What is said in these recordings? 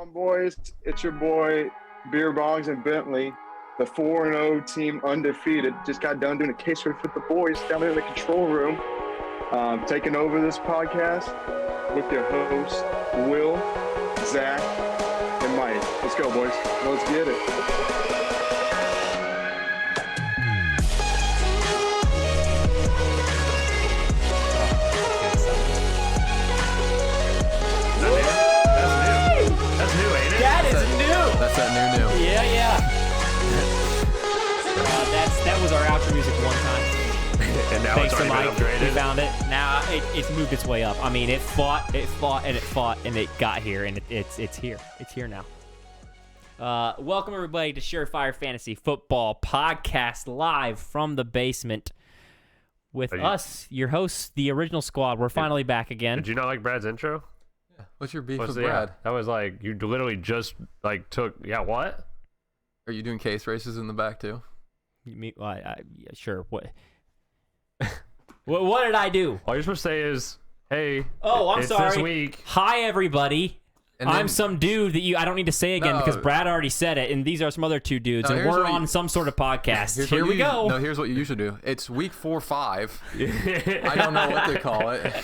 on, boys? It's your boy, Beer Bongs and Bentley, the 4-0 team, undefeated. Just got done doing a case with the boys down there in the control room. Taking over this podcast with your hosts, Will, Zach, and Mike. Let's go, boys. Let's get it. That's that new. Yeah. That was our outro music one time. And now Thanks it's to already Mike, been upgraded. we found it. Now it's moved its way up. I mean, it fought, and it got here, and it's here. It's here now. Welcome everybody to Surefire Fantasy Football Podcast, live from the basement with us, your hosts, the original squad. We're finally back again. Did you not like Brad's intro? What's your beef with Brad? That was like, you literally just like took, what? Are you doing case races in the back too? Yeah, sure. What? What did I do? All you're supposed to say is, hey, I'm it's sorry. this week. Hi, everybody. And then, I'm some dude that I don't need to say again because Brad already said it, and these are some other two dudes, and we're on some sort of podcast. Here we go. No, here's what you usually do. It's week 4-5. I don't know what they call it.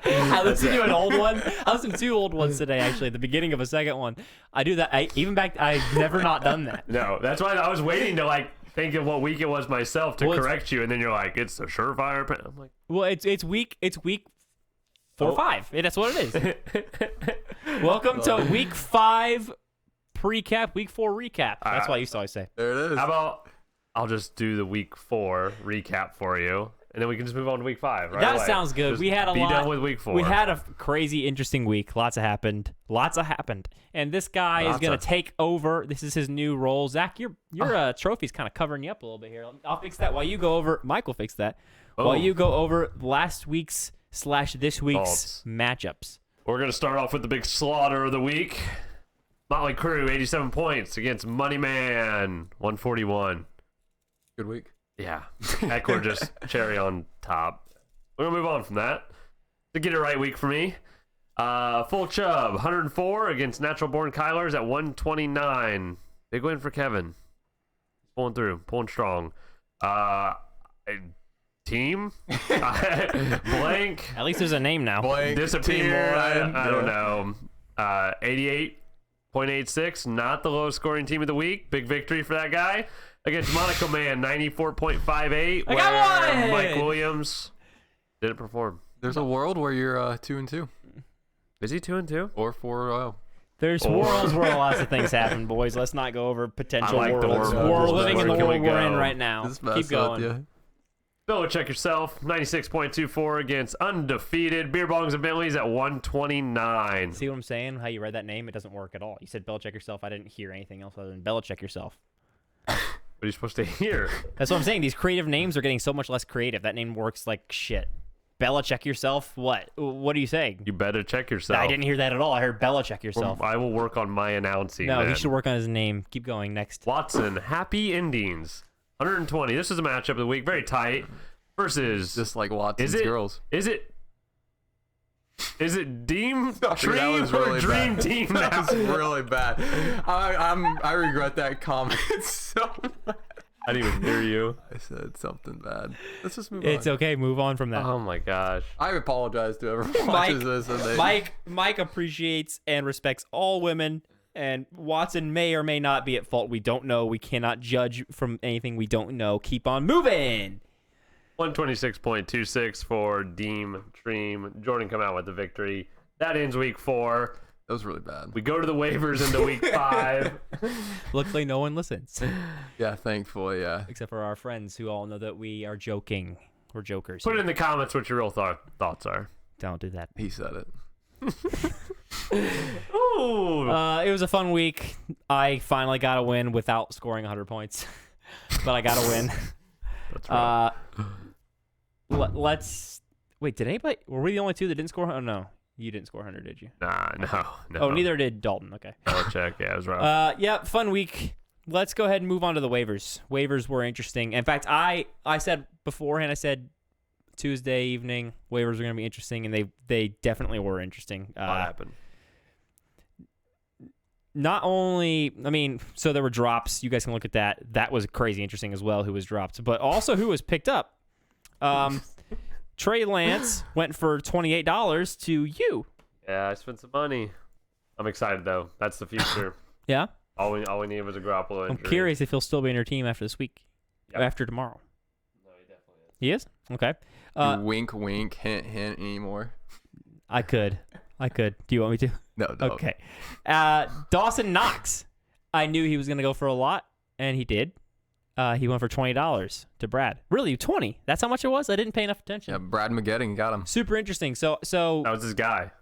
I listened to an old one. I listened to two old ones today, actually, at the beginning of a second one. I do that. I've never not done that. No, that's why I was waiting to think of what week it was myself to correct you, and then you're like, it's a Surefire. I'm like, well, it's week 4 or 5. That's what it is. Welcome to week 5 pre-cap, week 4 recap. That's what I used to always say. There it is. how about I'll just do the week 4 recap for you, and then we can just move on to week 5, right? That sounds good. Just we had a be lot. done with week 4. We had a crazy, interesting week. Lots happened. And this guy is going to take over. This is his new role. Zach, your trophy's kind of covering you up a little bit here. I'll fix that while you go over. Mike will fix that. While you go over last week's / this week's matchups. We're going to start off with the big slaughter of the week. Motley Crue, 87 points against Money Man, 141. Good week. Yeah. Eckler just cherry on top. We're going to move on from that. To get it right week for me. Full Chubb, 104 against Natural Born Kylers at 129. Big win for Kevin. Pulling through, pulling strong. Team? Blank. At least there's a name now. Blank. Disappear. I don't know. 88.86. Not the lowest scoring team of the week. Big victory for that guy. Against Monaco Man, 94.58. I got one! Mike Williams didn't perform. There's a world where you're 2-2 Is he 2-2? or 4-0. There's worlds where lots of things happen, boys. Let's not go over potential I like the worlds. world. We're living in the Where can world we we're in go? right now. This Keep mess up, going. yeah. Belichick yourself, 96.24 against undefeated Beer Bongs and Bentleys at 129. See what I'm saying? How you read that name? It doesn't work at all. You said Belichick yourself. I didn't hear anything else other than Belichick yourself. What are you supposed to hear? That's what I'm saying. These creative names are getting so much less creative. That name works like shit. Belichick yourself? What? What are you saying? You better check yourself. I didn't hear that at all. I heard Belichick yourself. I will work on my announcing. No, then. he should work on his name. Keep going. Next. Watson, happy endings. 120. This is a matchup of the week. Very tight. Versus. Just like Watson's girls. Is it Dream That was or really Dream bad. Team? That was really bad. I regret that comment so much. I didn't even hear you. I said something bad. Let's just move It's on. okay. Move on from that. Oh my gosh. I apologize to everyone who watches this. And Mike appreciates and respects all women, and Watson may or may not be at fault. We don't know. We cannot judge from anything we don't know. Keep on moving. 126.26 for Deem Dream. Jordan come out with the victory. That ends week 4. That was really bad. We go to the waivers into week 5. Luckily, no one listens. Yeah, thankfully, yeah. Except for our friends who all know that we are joking. We're jokers. Put it in the comments what your real thoughts are. Don't do that. He said it. Ooh. It was a fun week. I finally got a win without scoring 100 points. But I got a win. That's right. Let's... Wait, did anybody... Were we the only two that didn't score? Oh, no. You didn't score 100, did you? No. Oh, neither did Dalton. Okay. Belichick, yeah, it was rough. Yeah, fun week. Let's go ahead and move on to the waivers. Waivers were interesting. In fact, I said beforehand, I said Tuesday evening waivers are going to be interesting, and they definitely were interesting. What happened? not only, I mean, so there were drops. You guys can look at that. That was crazy interesting as well, who was dropped. But also who was picked up. Trey Lance went for $28 to you. Yeah, I spent some money. I'm excited, though. That's the future. Yeah? All we need was a Garoppolo injury. I'm curious if he'll still be in your team after this week. Yep. After tomorrow. No, he definitely is. He is? Okay. You wink, wink, hint, hint anymore? I could. Do you want me to? No. Okay. Dawson Knox. I knew he was going to go for a lot, and he did. He went for $20 to Brad. Really, 20? That's how much it was? I didn't pay enough attention. Yeah, Brad McGetting got him. Super interesting. So that was his guy.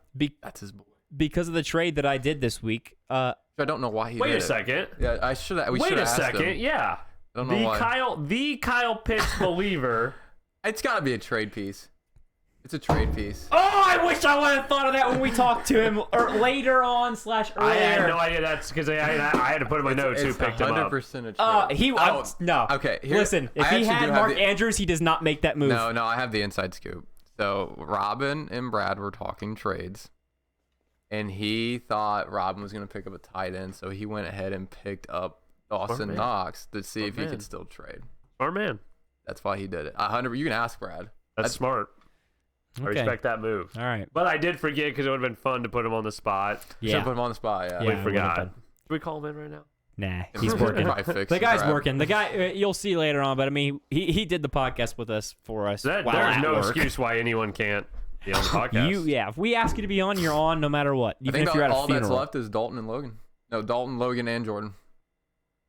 That's his boy. Because of the trade that I did this week. I don't know why he Wait did a second. Yeah, I should have. Wait a second. Yeah. I don't know why. The Kyle Pitts believer. It's got to be a trade piece. It's a trade piece. Oh, I wish I would have thought of that when we talked to him later on / earlier. I had no idea that's because I had to put in my notes who picked him up. 100% a trade. No. Okay. Listen, if he had Mark Andrews, he does not make that move. No, I have the inside scoop. So Robin and Brad were talking trades, and he thought Robin was going to pick up a tight end, so he went ahead and picked up Dawson Knox to see if he could still trade. Smart man. That's why he did it. 100. You can ask Brad. That's smart. Okay. I respect that move. All right. But I did forget because it would have been fun to put him on the spot. Should have put him on the spot, yeah. We forgot. Should we call him in right now? Nah, he's working. The guy's working. The guy, you'll see later on, but I mean, he did the podcast with us for us. There's no excuse why anyone can't be on the podcast. If we ask you to be on, you're on no matter what. Even I think if you're at a funeral. all that's left is Dalton and Logan. No, Dalton, Logan, and Jordan.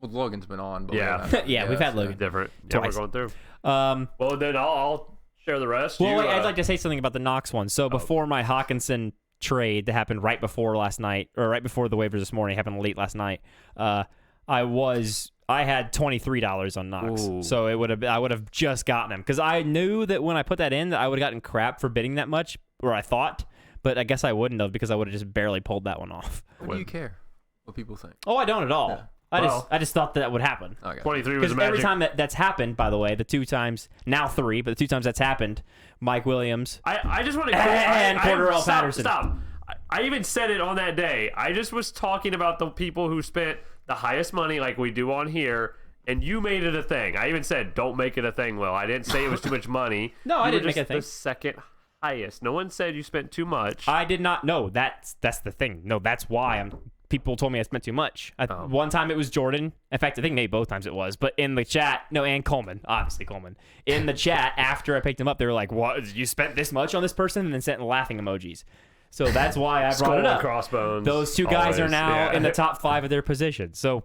Well, Logan's been on. But we've had Logan. Different. Twice. Yeah, we're going through. Well, then I'll share the rest. Well, wait, I'd like to say something about the Knox one. So before my Hawkinson trade that happened right before last night, or right before the waivers this morning, happened late last night, I had $23 on Knox. Ooh. So I would have just gotten him because I knew that when I put that in that I would have gotten crap for bidding that much, or I thought, but I guess I wouldn't have because I would have just barely pulled that one off. What do you care what people think? Oh, I don't at all. Yeah. I just thought that would happen. Okay. 23 was Because a magic. every time that's happened, by the way, the 2 times, now 3, but the 2 times that's happened, Mike Williams. I just want to and Cordarrelle Patterson. Stop. I even said it on that day. I just was talking about the people who spent the highest money like we do on here, and you made it a thing. I even said, don't make it a thing, Will. I didn't say it was too much money. No, I didn't make it a thing. The second highest. No one said you spent too much. I did not. No, that's the thing. No, that's why people told me I spent too much. One time it was Jordan. In fact, I think maybe both times it was. But in the chat, and Coleman, obviously Coleman. In the chat, after I picked him up, they were like, "What? You spent this much on this person?" And then sent laughing emojis. So that's why I brought it up. Crossbones. Those 2 guys are now in the top 5 of their position. So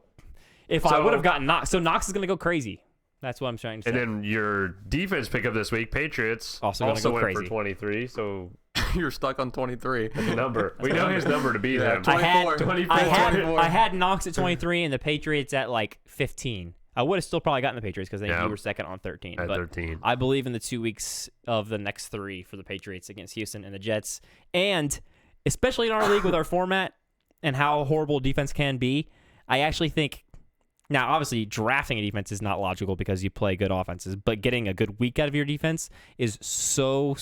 if I would have gotten Knox, so Knox is going to go crazy. That's what I'm trying to say. And then your defense pickup this week, Patriots, also went crazy. For 23. So You're stuck on 23. the number. We know his number to beat him. 24. I had Knox at 23 and the Patriots at like 15. I would have still probably gotten the Patriots because you were second on 13. At but 13. I believe in the 2 weeks of the next 3 for the Patriots against Houston and the Jets. And especially in our league with our format and how horrible defense can be, I actually think, now obviously drafting a defense is not logical because you play good offenses, but getting a good week out of your defense is so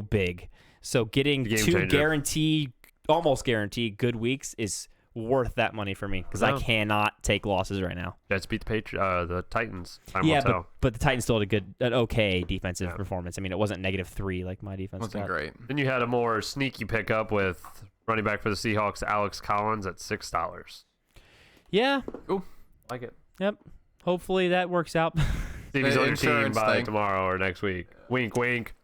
big. So getting 2 almost guaranteed good weeks is worth that money for me because I cannot take losses right now. Jets beat the Titans. But the Titans still had an okay defensive performance. I mean, it wasn't -3 like my defense. Wasn't great. Then you had a more sneaky pickup with running back for the Seahawks, Alex Collins, at $6. Yeah. Cool. Like it. Yep. Hopefully that works out. See if he's on your team Insurance by thing. tomorrow or next week. Wink, wink.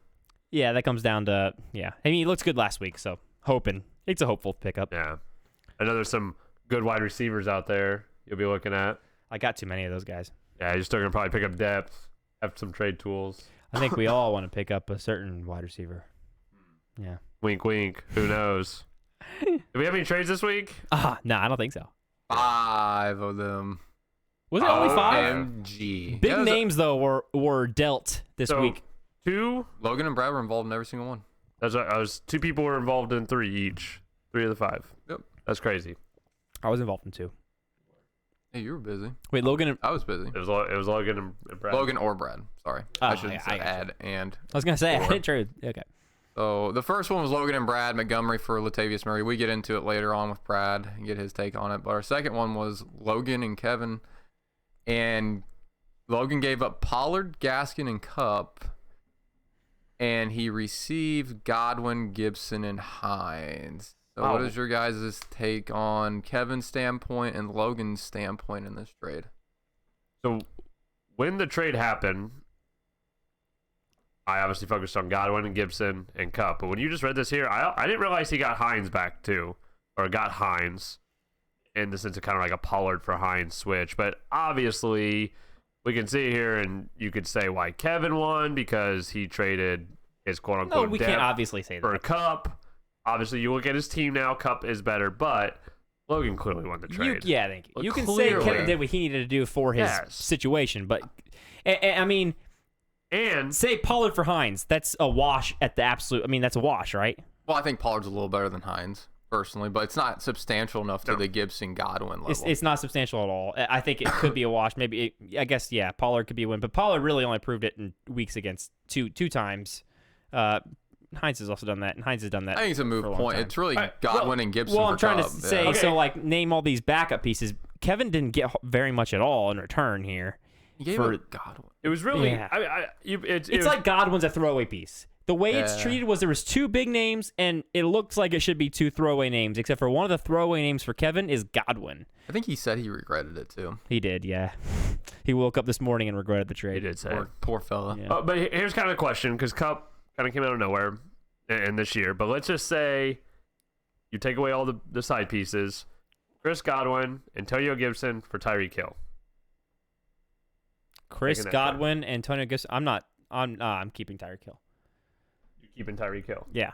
Yeah, that comes down to, I mean, he looks good last week, so hoping. It's a hopeful pickup. Yeah. I know there's some good wide receivers out there you'll be looking at. I got too many of those guys. Yeah, you're still going to probably pick up depth, have some trade tools. I think we all want to pick up a certain wide receiver. Yeah. Wink, wink. Who knows? Do we have any trades this week? No, I don't think so. 5 of them. Was it only 5? OMG. Big names, though, were dealt this week. 2? Logan and Brad were involved in every single one. I was 2 people were involved in 3 each. 3 of the 5. Yep. That's crazy. I was involved in 2. Hey, you were busy. Wait, Logan and... I was busy. It was Logan and Brad. Logan or Brad. Sorry. I should add and. I was going to say, I didn't trade. Okay. So the first one was Logan and Brad Montgomery for Latavius Murray. We get into it later on with Brad and get his take on it. But our second one was Logan and Kevin. And Logan gave up Pollard, Gaskin, and Kupp. And he received Godwin, Gibson, and Hines. So what is your guys' take on Kevin's standpoint and Logan's standpoint in this trade? So when the trade happened, I obviously focused on Godwin and Gibson and Kupp. But when you just read this here, I didn't realize he got Hines back too, or got Hines in the sense of kind of like a Pollard for Hines switch. But obviously, we can see here, and you could say why Kevin won because he traded his quote-unquote we can't obviously say for that. Kupp. Obviously, you look at his team now, Kupp is better, but Logan clearly won the trade. Thank you. You can say Kevin did what he needed to do for his situation, but I mean... And say Pollard for Hines. That's a wash at the absolute. I mean, that's a wash, right? Well, I think Pollard's a little better than Hines, personally, but it's not substantial enough to the Gibson-Godwin level. It's not substantial at all. I think it could be a wash. Maybe, I guess, yeah, Pollard could be a win. But Pollard really only proved it in weeks against two times. Hines has also done that, and Hines has done that. I think it's a moot point. It's really Godwin and Gibson. Well, I'm trying to say, so, like, name all these backup pieces. Kevin didn't get very much at all in return here. He gave up Godwin. It was really... Yeah. It's like Godwin's a throwaway piece. The way it's treated was there was two big names, and it looks like it should be two throwaway names, except for one of the throwaway names for Kevin is Godwin. I think he said he regretted it, too. He did, yeah. He woke up this morning and regretted the trade. He did say. Poor fella. Yeah. But here's kind of the question, because Kupp kind of came out of nowhere in this year. But let's just say you take away all the side pieces. Chris Godwin, Antonio Gibson for Tyreek Hill. Chris Godwin, Antonio Gibson. I'm keeping Tyreek Hill. You're keeping Tyreek Hill? Yeah.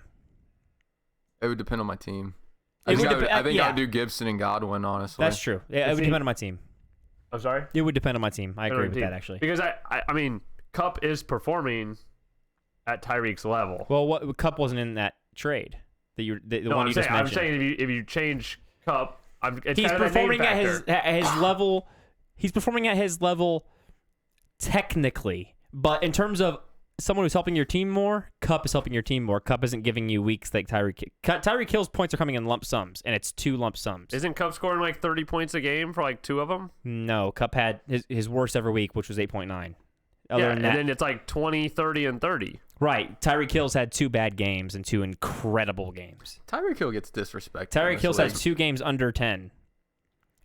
It would depend on my team. I think I'd do Gibson and Godwin, honestly. That's true. Yeah, it would depend on my team. I'm sorry? It would depend on my team. I agree with that, actually. Because, I mean, Kupp is performing at Tyreek's level. Well, what Kupp wasn't in that trade? The one you just mentioned. I'm saying if you change Kupp, he's performing at his level. He's performing at his level technically, but in terms of someone who's helping your team more, Kupp is helping your team more. Kupp isn't giving you weeks like Tyreek Hill's points are coming in lump sums, and it's 2 lump sums. Isn't Kupp scoring like 30 points a game for like 2 of them? No, Kupp had his worst ever week, which was 8.9. And then it's like 20, 30, and 30. Right. Tyreek Hill's had 2 bad games and 2 incredible games. Tyreek Hill gets disrespected. Tyreek Hill's had 2 games under 10.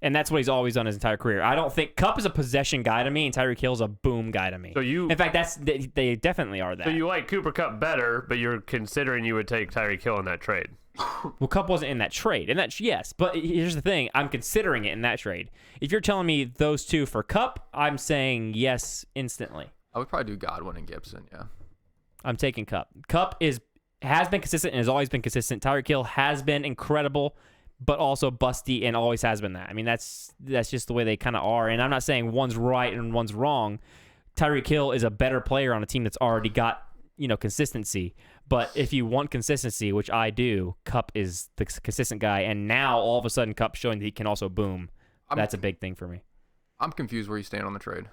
And that's what he's always done his entire career. I don't think Kupp is a possession guy to me, and Tyreek Hill's a boom guy to me. So in fact, they definitely are that. So you like Cooper Kupp better, but you're considering you would take Tyreek Hill in that trade. Well, Kupp wasn't in that trade, and yes. But here's the thing: I'm considering it in that trade. If you're telling me those 2 for Kupp, I'm saying yes instantly. I would probably do Godwin and Gibson. Yeah, I'm taking Kupp. Kupp has been consistent and has always been consistent. Tyreek Hill has been incredible, but also busty and always has been that. I mean, that's just the way they kind of are. And I'm not saying one's right and one's wrong. Tyreek Hill is a better player on a team that's already got, consistency. But if you want consistency, which I do, Kupp is the consistent guy. And now all of a sudden Kupp's showing that he can also boom. That's a big thing for me. I'm confused where you stand on the trade.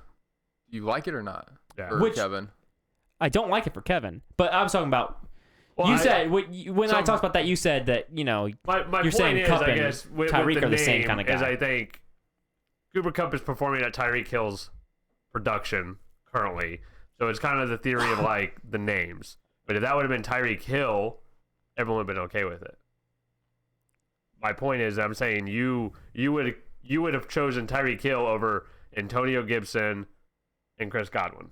You like it or not? Yeah. For Kevin? I don't like it for Kevin, but I was talking about. Well, I talked about that, you said that my you're saying Kupp and Tyreek are the same kind of guy. I think Cooper Kupp is performing at Tyreek Hill's production currently, so it's kind of the theory of like the names. But if that would have been Tyreek Hill, everyone would have been okay with it. My point is, I'm saying you would have chosen Tyreek Hill over Antonio Gibson and Chris Godwin.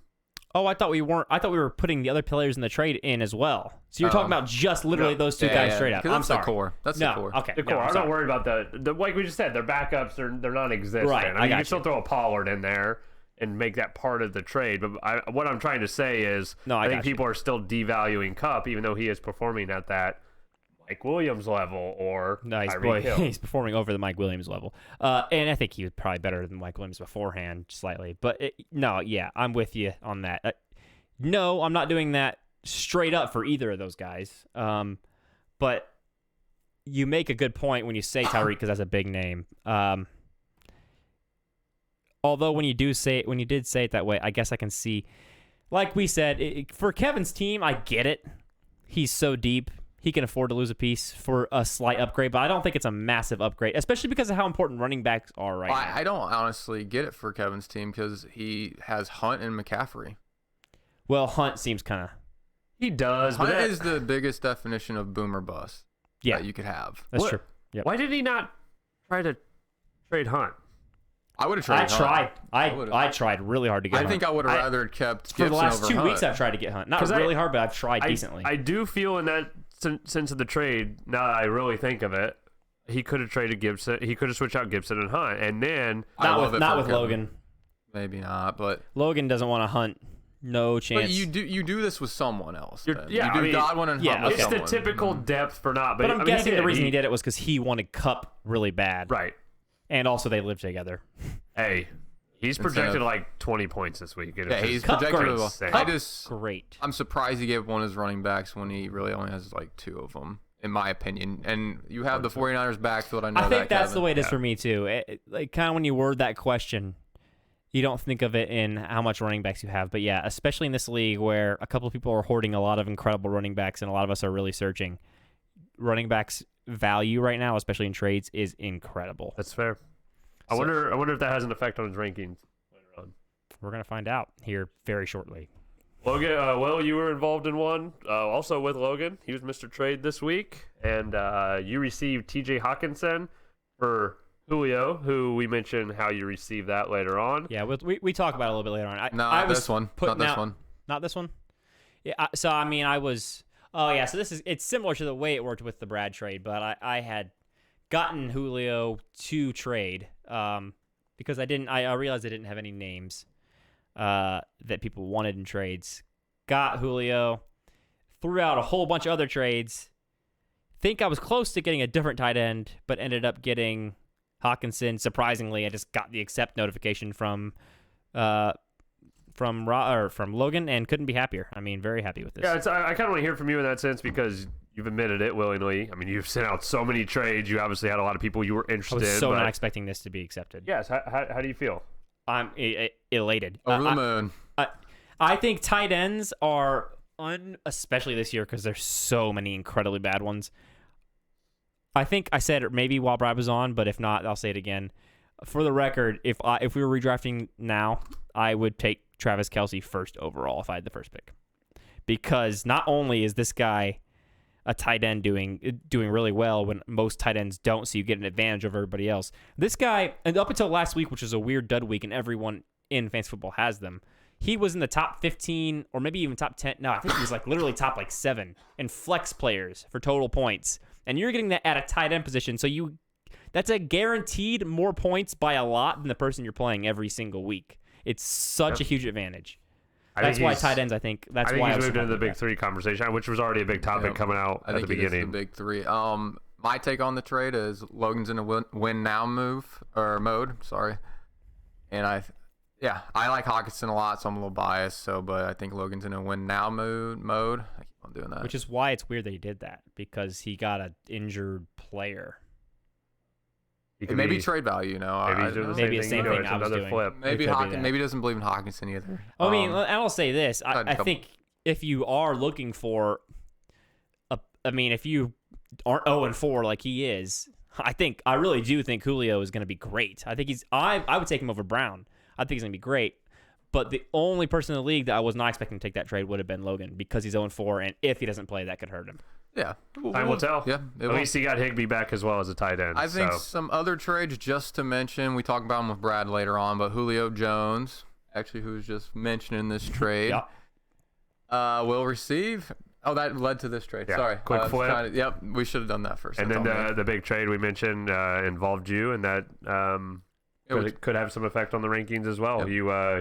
Oh, I thought we weren't. I thought we were putting the other players in the trade in as well. So you're talking about just literally those 2 guys straight up. I'm sorry. The core. That's the core. Okay. The core. I'm not worried about the like we just said. Their backups. They're non-existent. Right. I mean, you can still throw a Pollard in there and make that part of the trade. But what I'm trying to say is, I think people are still devaluing Kupp, even though he is performing at that Mike Williams level or Tyreek Hill. He's performing over the Mike Williams level. And I think he was probably better than Mike Williams beforehand, slightly. But I'm with you on that. No, I'm not doing that straight up for either of those guys. But you make a good point when you say Tyreek because that's a big name. Although when you did say it that way, I guess I can see, like we said, for Kevin's team, I get it. he's so deep. He can afford to lose a piece for a slight upgrade, but I don't think it's a massive upgrade, especially because of how important running backs are right now. I don't honestly get it for Kevin's team because he has Hunt and McCaffrey. Well, Hunt seems kind of... He does, Hunt but that, is the biggest definition of boomer bust that you could have. That's true. Yep. Why did he not try to trade Hunt? I would have traded Hunt. I tried really hard to get Hunt. I think I would have rather kept For Gibson the last over 2 Hunt. weeks, I've tried to get Hunt. Not really hard, but I've tried decently. I do feel in that sense of the trade, now that I really think of it, he could have traded Gibson. He could have switched out Gibson and Hunt, and then not with Logan. Maybe not, but Logan doesn't want to Hunt. No chance. But you do this with someone else. Yeah, you do I mean, Godwin and Hunt with it's someone. the typical depth for not. But But I'm I mean, guessing the reason he did it was because he wanted Kupp really bad, right. and also they live together. Hey, he's projected like 20 points this week. Yeah, he's Kupp projected. great. Great. I'm surprised he gave one of his running backs when he really only has like 2 of them, in my opinion. And you have the 49ers backfield. I think that's the way it is for me too. Like kind of when you word that question, you don't think of it in how much running backs you have. But yeah, especially in this league where a couple of people are hoarding a lot of incredible running backs and a lot of us are really searching. Running backs value right now, especially in trades, is incredible. That's fair. I wonder if that has an effect on his rankings later on. We're gonna find out here very shortly. Logan, well, you were involved in one. Also with Logan, he was Mr. Trade this week, and you received T.J. Hawkinson for Julio, who we mentioned how you received that later on. Yeah, we talk about it a little bit later on. Not this one. Not this one. Yeah. So I mean, I was. Oh yeah. So it's similar to the way it worked with the Brad trade, but I had gotten Julio to trade because I realized I didn't have any names that people wanted in trades. Got Julio, threw out a whole bunch of other trades. Think I was close to getting a different tight end, but ended up getting Hawkinson. Surprisingly, I just got the accept notification from Logan and couldn't be happier. I mean, very happy with this. Yeah, I kind of want to hear from you in that sense because you've admitted it willingly. I mean, you've sent out so many trades. You obviously had a lot of people you were interested in. I was so not expecting this to be accepted. Yes. How do you feel? I'm elated. Over the moon. I think tight ends are, especially this year because there's so many incredibly bad ones. I think I said it maybe while Brad was on, but if not, I'll say it again. For the record, if we were redrafting now, I would take Travis Kelce first overall if I had the first pick. Because not only is this guy a tight end doing really well when most tight ends don't, so you get an advantage over everybody else. This guy, and up until last week, which was a weird dud week, and everyone in fantasy football has them, he was in the top 15 or maybe even top 10. No, I think he was like literally top 7 in flex players for total points. And you're getting that at a tight end position, so that's a guaranteed more points by a lot than the person you're playing every single week. It's such a huge advantage. That's why tight ends, I think he's moved into the big three conversation, which was already a big topic coming out at the beginning. It is the big three. My take on the trade is Logan's in a win now mode. Sorry, and I like Hawkinson a lot, so I'm a little biased. But I think Logan's in a win now mode. I keep on doing that, which is why it's weird that he did that because he got an injured player. Maybe trade value, Maybe the same thing I was doing. Flip. Maybe he doesn't believe in Hawkinson either. I mean, I'll say this. I think if you are looking for, if you aren't 0-4 like he is, I really do think Julio is going to be great. I think I would take him over Brown. I think he's going to be great. But the only person in the league that I was not expecting to take that trade would have been Logan because he's 0-4, and if he doesn't play, that could hurt him. Yeah. Time will tell. Yeah. At least he got Higbee back as well as a tight end. I think some other trades just to mention, we talk about him with Brad later on, but Julio Jones, actually who was just mentioned in this trade, will receive. Oh, that led to this trade. Yeah. Sorry. Quick flip. We should have done that first. And then the big trade we mentioned involved you, and that could have some effect on the rankings as well. Yep.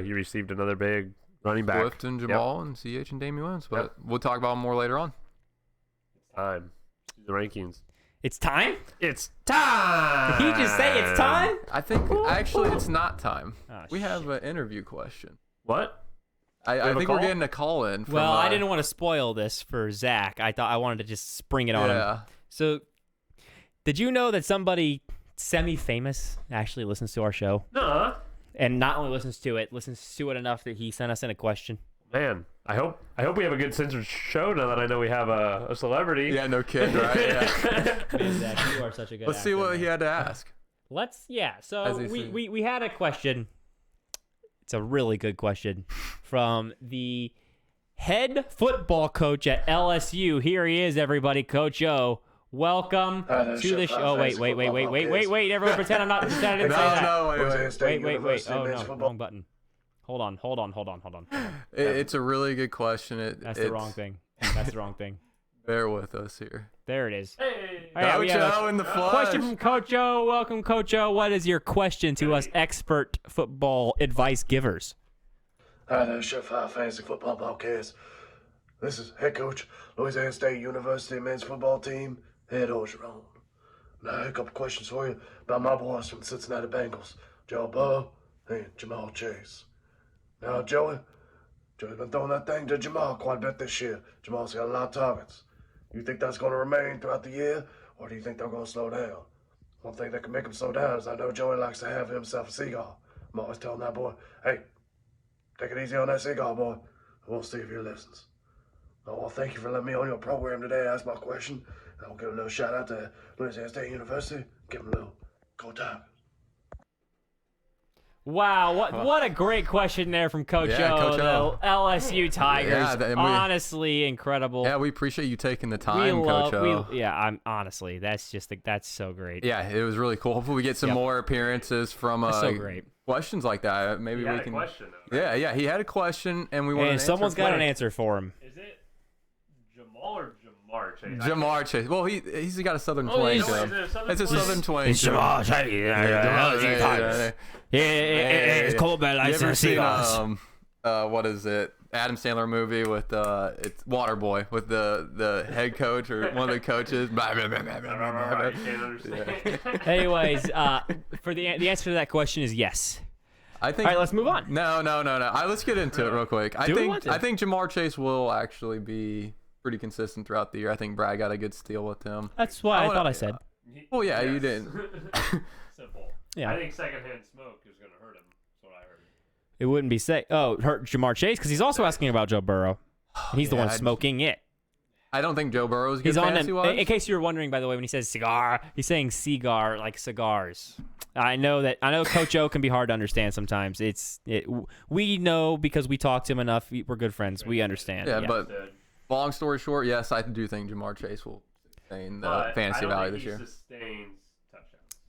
You received another big running back. Swift and Jamal and CH and Damian Williams, but we'll talk about them more later on. Time. The rankings. It's time? It's time! Did he just say it's time? I think, actually, it's not time. Oh, we have an interview question. What? I think we're getting a call in. From, I didn't want to spoil this for Zach. I thought I wanted to just spring it on him. So, did you know that somebody semi-famous actually listens to our show? Nuh-uh. And not only listens to it enough that he sent us in a question. Man, I hope we have a good censored show now that I know we have a celebrity. Yeah, no kid, right? Yeah. Man, Zach, you are such a good Let's see actor, what man. he had to ask. So As he said. we had a question. It's a really good question from the head football coach at LSU. Here he is, everybody, Coach O. Welcome to the show. Oh, wait. Everyone pretend I'm not. Pretend I didn't say that. Wait. Oh, no. Wrong button. Hold on. It's a really good question. That's the wrong thing. Bear with us here. There it is. Hey. All right, we Coach have O in the flesh. question from Coach O. Welcome, Coach O. What is your question to us expert football advice givers? Hi there, Surefire Fantasy Football Podcast. This is head coach, Louisiana State University men's football team, Ed Orgeron. Now, I have a couple questions for you about my boys from the Cincinnati Bengals, Joe Burrow and Jamal Chase. Now, Joey's been throwing that thing to Jamal quite a bit this year. Jamal's got a lot of targets. You think that's going to remain throughout the year, or do you think they're going to slow down? One thing that can make him slow down is I know Joey likes to have himself a seagull. I'm always telling that boy, hey, take it easy on that seagull, boy. I won't see if he listens. Oh, well, thank you for letting me on your program today. Ask my question. And I'll give a little shout out to Louisiana State University. Give him a little go time. Wow, what a great question there from Coach Yeah, O. Coach O. The LSU Tigers. Yeah, Honestly, incredible. Yeah, we appreciate you taking the time, Coach O. I'm honestly, that's so great. Yeah, it was really cool. Hopefully we get some more appearances from That's so great. questions like that. Maybe He we had can. a question, though. Yeah, he had a question, and we wanted. And someone's got an answer for him. Is it Jamal or Jamar Chase? Jamar Chase. Well, he's got a southern Oh, twang he's- to No, him. is it a southern It's a twang? southern twang. It's to him. Jamal Chase. LSU Tigers. It's Colbert You License ever seen Seagulls. what is it? Adam Sandler movie with it's Waterboy with the head coach or one of the coaches. Blah, blah, blah, blah, blah, blah, blah. Right, can't understand. Anyways, for the answer to that question is yes. I think. All right, let's move on. No. All right, let's get into it real quick. Do we want to? I think Jamar Chase will actually be pretty consistent throughout the year. I think Brad got a good steal with him. That's what I thought I said. Well, yeah, you Yes. didn't. Simple. Yeah. I think secondhand smoke is going to hurt him. That's what I heard. It wouldn't be hurt Jamar Chase because he's also asking about Joe Burrow. And he's the Yeah, one smoking it. I don't think Joe Burrow's good He's on fantasy them. wise. In case you were wondering, by the way, when he says cigar, he's saying cigar like cigars. I know Coach O can be hard to understand sometimes. We know because we talk to him enough. We're good friends. We understand. Yeah, but long story short, yes, I do think Jamar Chase will sustain the fantasy value this year. Sustains touchdowns.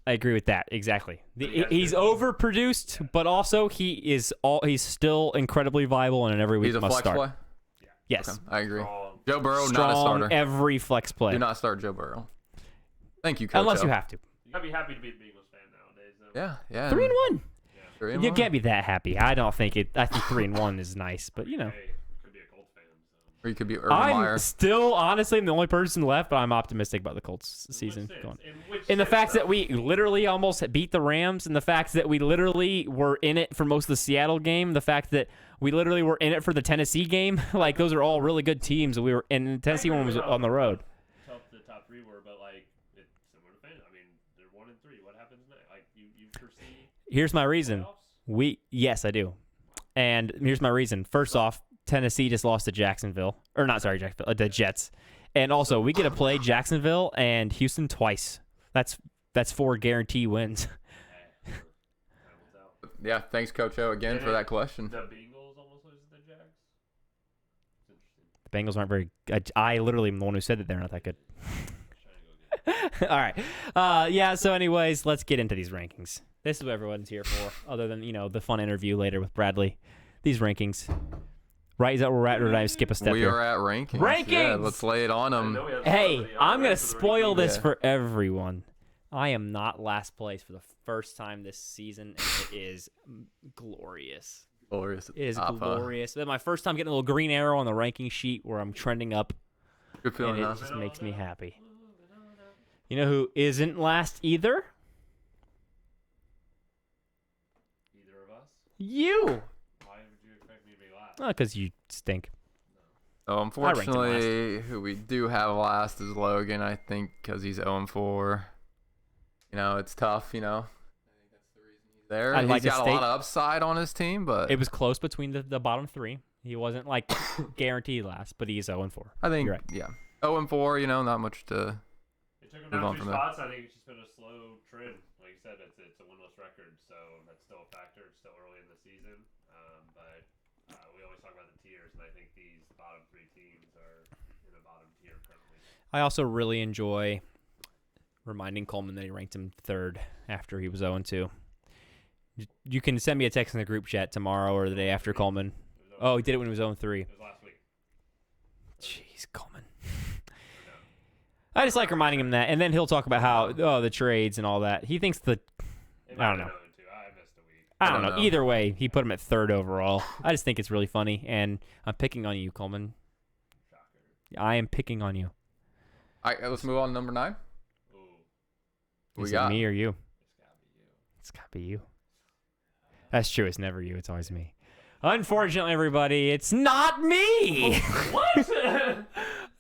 I agree with that exactly. has He's to- overproduced, but also he's still incredibly viable and in every week He's a must flex start. play. Yes, Okay, I agree. Strong. Joe Burrow, strong not a starter. every flex play, Do not start Joe Burrow. Thank you, Coach unless O. you have to. You got to be happy to be a Bengals fan nowadays, though. Yeah. 3-1. 3-1. You can't be that happy. I don't think it. I think 3-1 is nice, but you know. Hey, could be a Colts fan. So. Or you could be Urban I'm Meyer. still, honestly, I'm the only person left, but I'm optimistic about the Colts season going. And the fact that we literally almost beat the Rams, and the fact that we literally were in it for most of the Seattle game, the fact that we literally were in it for the Tennessee game, like those are all really good teams. We were, and the Tennessee one was on the road. The top three were, but like it's similar to fantasy. I mean, they're 1-3. What happens next? Like you foresee Here's my reason. playoffs? Yes, I do. And here's my reason. First off, Tennessee just lost to Jacksonville. Or not, sorry, Jacksonville, the Jets. And also, we get to play Jacksonville and Houston twice. That's 4 guarantee wins. Yeah, thanks, Coach O, again for that question. The Bengals almost lose to the Jags. It's interesting. The Bengals aren't very good. I literally am the one who said that they're not that good. All right. Yeah, so anyways, let's get into these rankings. This is what everyone's here for, other than, the fun interview later with Bradley. These rankings. Right, is that where we're at, or did I skip a step We here? are at rankings. Rankings! Yeah, let's lay it on I them. know we have Hey, somebody I'm going to for the spoil rankings. this Yeah. for everyone. I am not last place for the first time this season, and it is glorious. Glorious. It is Top, glorious. This is my first time getting a little green arrow on the ranking sheet where I'm trending up, Good feeling, and huh? it just makes me happy. You know who isn't last either? Either of us? You. Why would you expect me to be last? Because you stink. So ranked him unfortunately, who we do have last is Logan, I think, because he's 0-4. It's tough, I think that's the reason he's there. I'd He's like to got a state- lot of upside on his team, but It was close between the bottom 3. He wasn't like guaranteed last, but he's 0-4. I think, You're right. yeah. 0-4, not much to It took him move on down 2 from there. spots. I think it's just been a slow trend. Like you said, it's a winless record, so that's still a factor. It's still early in the season, but we always talk about the tiers, and I think these bottom 3 teams are in the bottom tier currently. I also really enjoy reminding Coleman that he ranked him 3rd after he was 0-2. You can send me a text in the group chat tomorrow or the day after Coleman. Oh, he did it when he was 0-3. It was last week. Jeez, Coleman. I just like reminding him that, and then he'll talk about how the trades and all that. He thinks I don't know. I missed a week. I don't know. Either way, he put him at 3rd overall. I just think it's really funny, and I'm picking on you, Coleman. Shocker. I am picking on you. All right, let's move on to number 9. Ooh, Is We it got me or you? it's gotta be you. It's got to be you. That's true. It's never you. It's always me. Unfortunately, everybody, it's not me. What?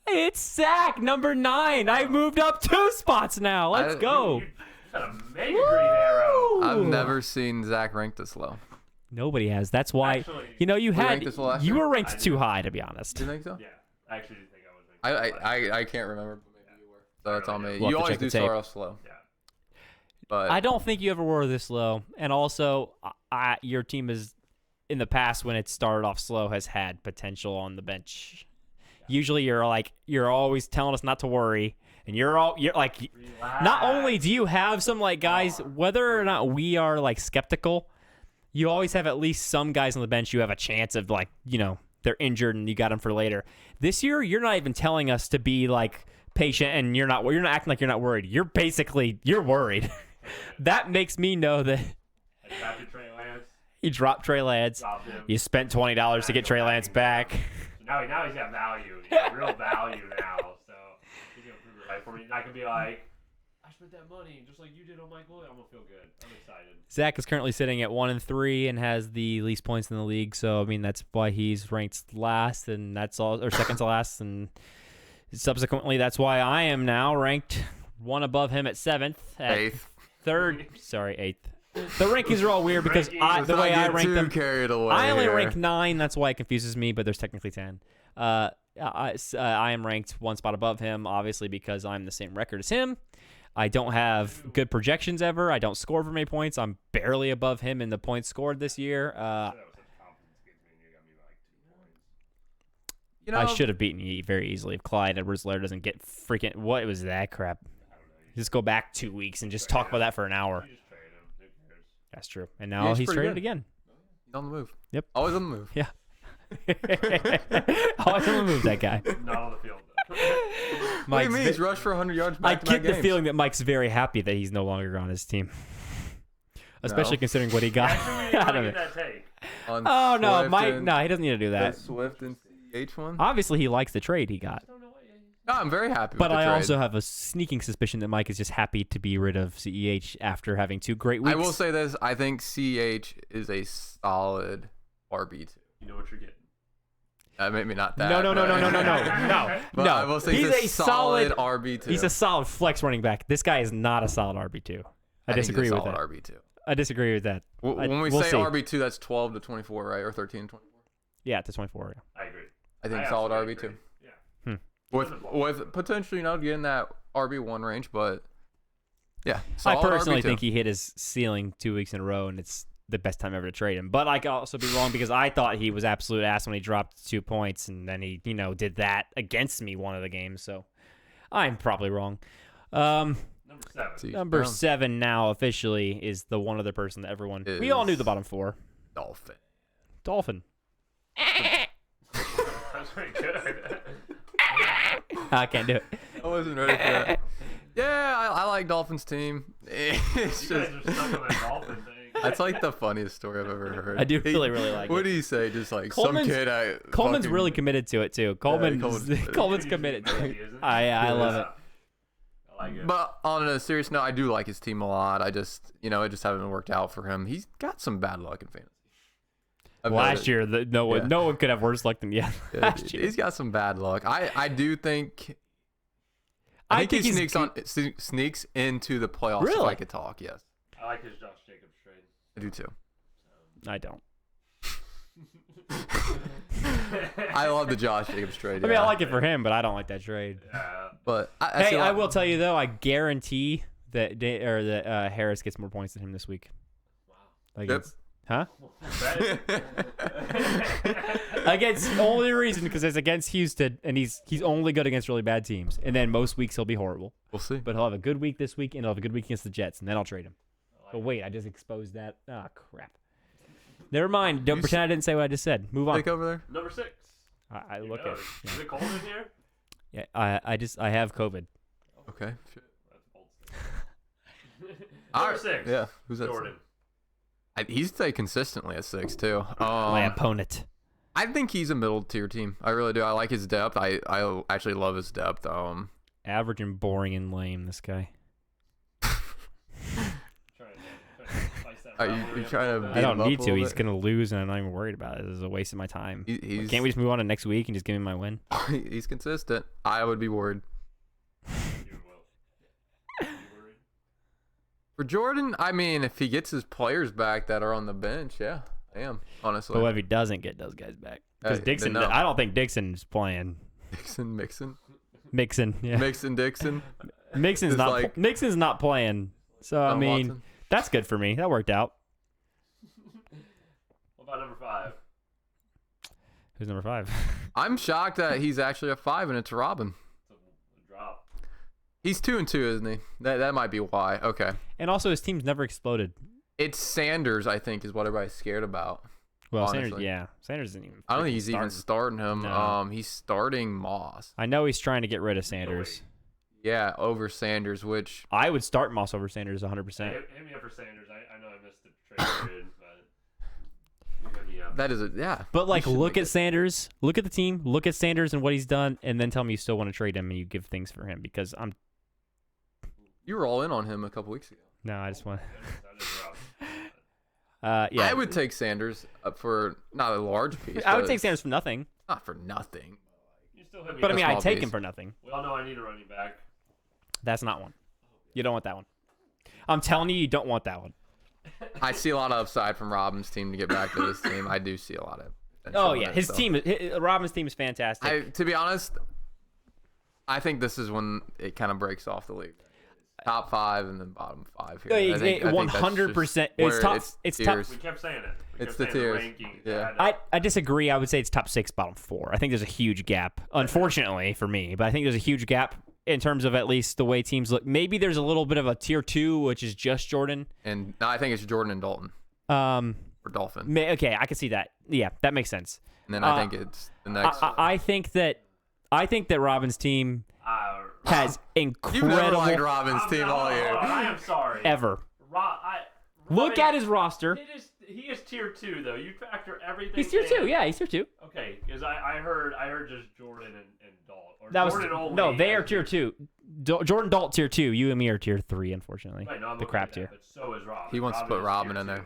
It's Zach, number 9. I moved up 2 spots now. Let's go. You got a mega green arrow. I've never seen Zach ranked this low. Nobody has. That's why, Actually, you ranked this last you year? were I ranked did. too high, to be honest. Do you think so? Yeah, I actually didn't think I was ranked. I can't remember, but maybe you were. So that's on me. We'll have You to always check the do start tape. off slow. Yeah. But I don't think you ever were this low. And also, your team is, in the past, when it started off slow, has had potential on the bench. Usually, you're always telling us not to worry, and you're like, Relax. not only do you have some like guys, whether or not we are like skeptical, you always have at least some guys on the bench you have a chance of like, they're injured and you got them for later. This year, you're not even telling us to be like patient, and you're not acting like you're not worried. You're worried. That makes me know that I drafted Trey Lance. you dropped Trey Lance. Dropped him. You spent $20 to get Trey Lance back. So now he's got value. He's got real value now. So he's gonna prove it right for me. And I can be like, I spent that money just like you did on Mike Williams. I'm gonna feel good. I'm excited. Zach is currently sitting at 1-3 and has the least points in the league. So I mean that's why he's ranked last, and that's all, or second to last, and subsequently that's why I am now ranked 1 above him at 7th. At 8th. 8th. The rankings are all weird because the Let's way not I get rank too them. carried away I only here. rank 9. That's why it confuses me, but there's technically 10. I am ranked 1 spot above him, obviously, because I'm the same record as him. I don't have good projections ever. I don't score very many points. I'm barely above him in the points scored this year. That was such confidence gives me, and you got me by like 2 points. I should have beaten you very easily if Clyde Edwards-Helaire doesn't get freaking... What was that crap? Just go back 2 weeks and just talk about that for an hour. You just trade him. Who cares? That's true. And now he's he's pretty traded good. again. He's on the move. Yep. Always on the move. Yeah. Always on the move, that guy. Not on the field though. What do you Mike's mean? He's rushed for 100 yards I back-to-back get the games. feeling that Mike's very happy that he's no longer on his team. Especially considering what he got Actually, out of we it. get that take. On Oh, no, Swift Mike. and- No, he doesn't need to do the that. Swift and CH one? Obviously, he likes the trade he got. No, I'm very happy But with the I trade. also have a sneaking suspicion that Mike is just happy to be rid of CEH after having 2 great weeks. I will say this. I think CH is a solid RB2. You know what you're getting. Maybe not that. No. But I will say He's he's a solid RB2. He's a solid flex running back. This guy is not a solid RB2. I disagree with that. RB2. I disagree with that. When we we'll say see. RB2, that's 12 to 24, right? Or 13 to 24. Yeah, to 24. Yeah. I agree. I think I solid absolutely RB2. agree. Yeah. With potentially, getting that RB1 range, but yeah. I Solid personally RB2. think he hit his ceiling 2 weeks in a row, and it's the best time ever to trade him. But I could also be wrong because I thought he was absolute ass when he dropped 2 points, and then he, did that against me one of the games. So I'm probably wrong. Number 7. See, Number Brown. 7 now officially is the one other person that everyone we all knew the bottom 4. Dolphin. That's pretty good. I can't do it. I wasn't ready for that. Yeah, I like Dolphins team. It's You guys just are stuck on that Dolphin thing. that's like the funniest story I've ever heard. I do really like What it. do you say? Just like Coleman's- some kid. Coleman's fucking- really committed to it too. Coleman's Coleman's- committed to it. Isn't it? I love it. I like it. But on a serious note, I do like his team a lot. I just, it just haven't worked out for him. He's got some bad luck in fantasy. I've Last noticed. year, no one could have worse luck than Yeah, last year. he's got some bad luck. I do think. I I think he he's sneaks into the playoffs. If Really? I could talk, yes, I like his Josh Jacobs trade. I do too. I don't. I love the Josh Jacobs trade. I mean, yeah. I like it for him, but I don't like that trade. Yeah. But I see a I lot- will tell you though, I guarantee that Harris gets more points than him this week. Wow. Against, huh? Against only reason because it's against Houston, and he's only good against really bad teams. And then most weeks he'll be horrible. We'll see. But he'll have a good week this week, and he'll have a good week against the Jets, and then I'll trade him. But wait, I just exposed that. Ah, crap. Never mind. Don't pretend I didn't say what I just said. Move on. Take over there. Number 6. I You look know at it. it. Is it cold in here? Yeah, I have COVID. Okay. That's cold. All Number right. 6. Yeah. Who's that? Jordan. He's stayed consistently at 6 too. My opponent. I think he's a middle tier team. I really do. I like his depth. I actually love his depth. Average and boring and lame, this guy. Are you trying to? I beat don't him up need a to. little He's bit? going to lose, and I'm not even worried about it. This is a waste of my time. He's Can't we just move on to next week and just give me my win? he's consistent. I would be worried. For Jordan, I mean, if he gets his players back that are on the bench, yeah, I am, honestly. But what if he doesn't get those guys back? Because Hey, Dixon, then no. I don't think Dixon's playing. Mixon, Mixon, yeah. Dixon. Mixon's It's not. like- Mixon's not playing. So I mean, Watson. that's good for me. That worked out. What about number 5? Who's number 5? I'm shocked that he's actually a 5 and it's Robin. It's a drop. He's 2-2, isn't he? That might be why. Okay. And also, his team's never exploded. It's Sanders, I think, is what everybody's scared about. Well, Honestly. Sanders, yeah, Sanders isn't even. I don't think freaking he's even starting him. No. He's starting Moss. I know he's trying to get rid of Sanders. Yeah, over Sanders, which I would start Moss over Sanders 100%. Hit me up for Sanders. I know I missed the trade period, but yeah. that is a yeah. But like, You should look make at Sanders, look at the team, look at Sanders and what he's done, and then tell me you still want to trade him and you give things for him because I'm. You were all in on him a couple weeks ago. No, I just want. That is rough. Yeah, I would take Sanders up for not a large piece. I would but take Sanders for nothing. not for nothing. You still hit me. But I up. mean, small I'd take piece. him for nothing. We all know I need a running back. That's not one. You don't want that one. I'm telling you, you don't want that one. I see a lot of upside from Robin's team to get back to this team. I do see a lot of. potential Oh in yeah, it, his so. team, Robin's team is fantastic. To be honest, I think this is when it kind of breaks off the league. Top 5 and then bottom 5 here. I think that's 100%. just It's where top. It's top. tiers. We kept saying it. We It's kept the saying tiers. rankings. Yeah. I disagree. I would say it's top 6, bottom 4. I think there's a huge gap, unfortunately for me. But I think there's a huge gap in terms of at least the way teams look. Maybe there's a little bit of a tier 2, which is just Jordan. And no, I think it's Jordan and Dalton or Dolphin. Okay, I can see that. Yeah, that makes sense. And then I think it's the next. I think that Robin's team has You've never incredible liked Robin's team all year. I am sorry. ever. Look Robin- at his roster. He is tier 2 though. You factor everything. He's tier in. 2. Yeah, he's tier 2. Okay, because I heard just Jordan and Dalton. Or That was Jordan only no. They are as- tier 2. Jordan Dalt tier 2. You and me are tier 3. Unfortunately, Right, no, I'm the looking crap at tier. that, but so is Robin. He wants to put is Robin tier in there. 2.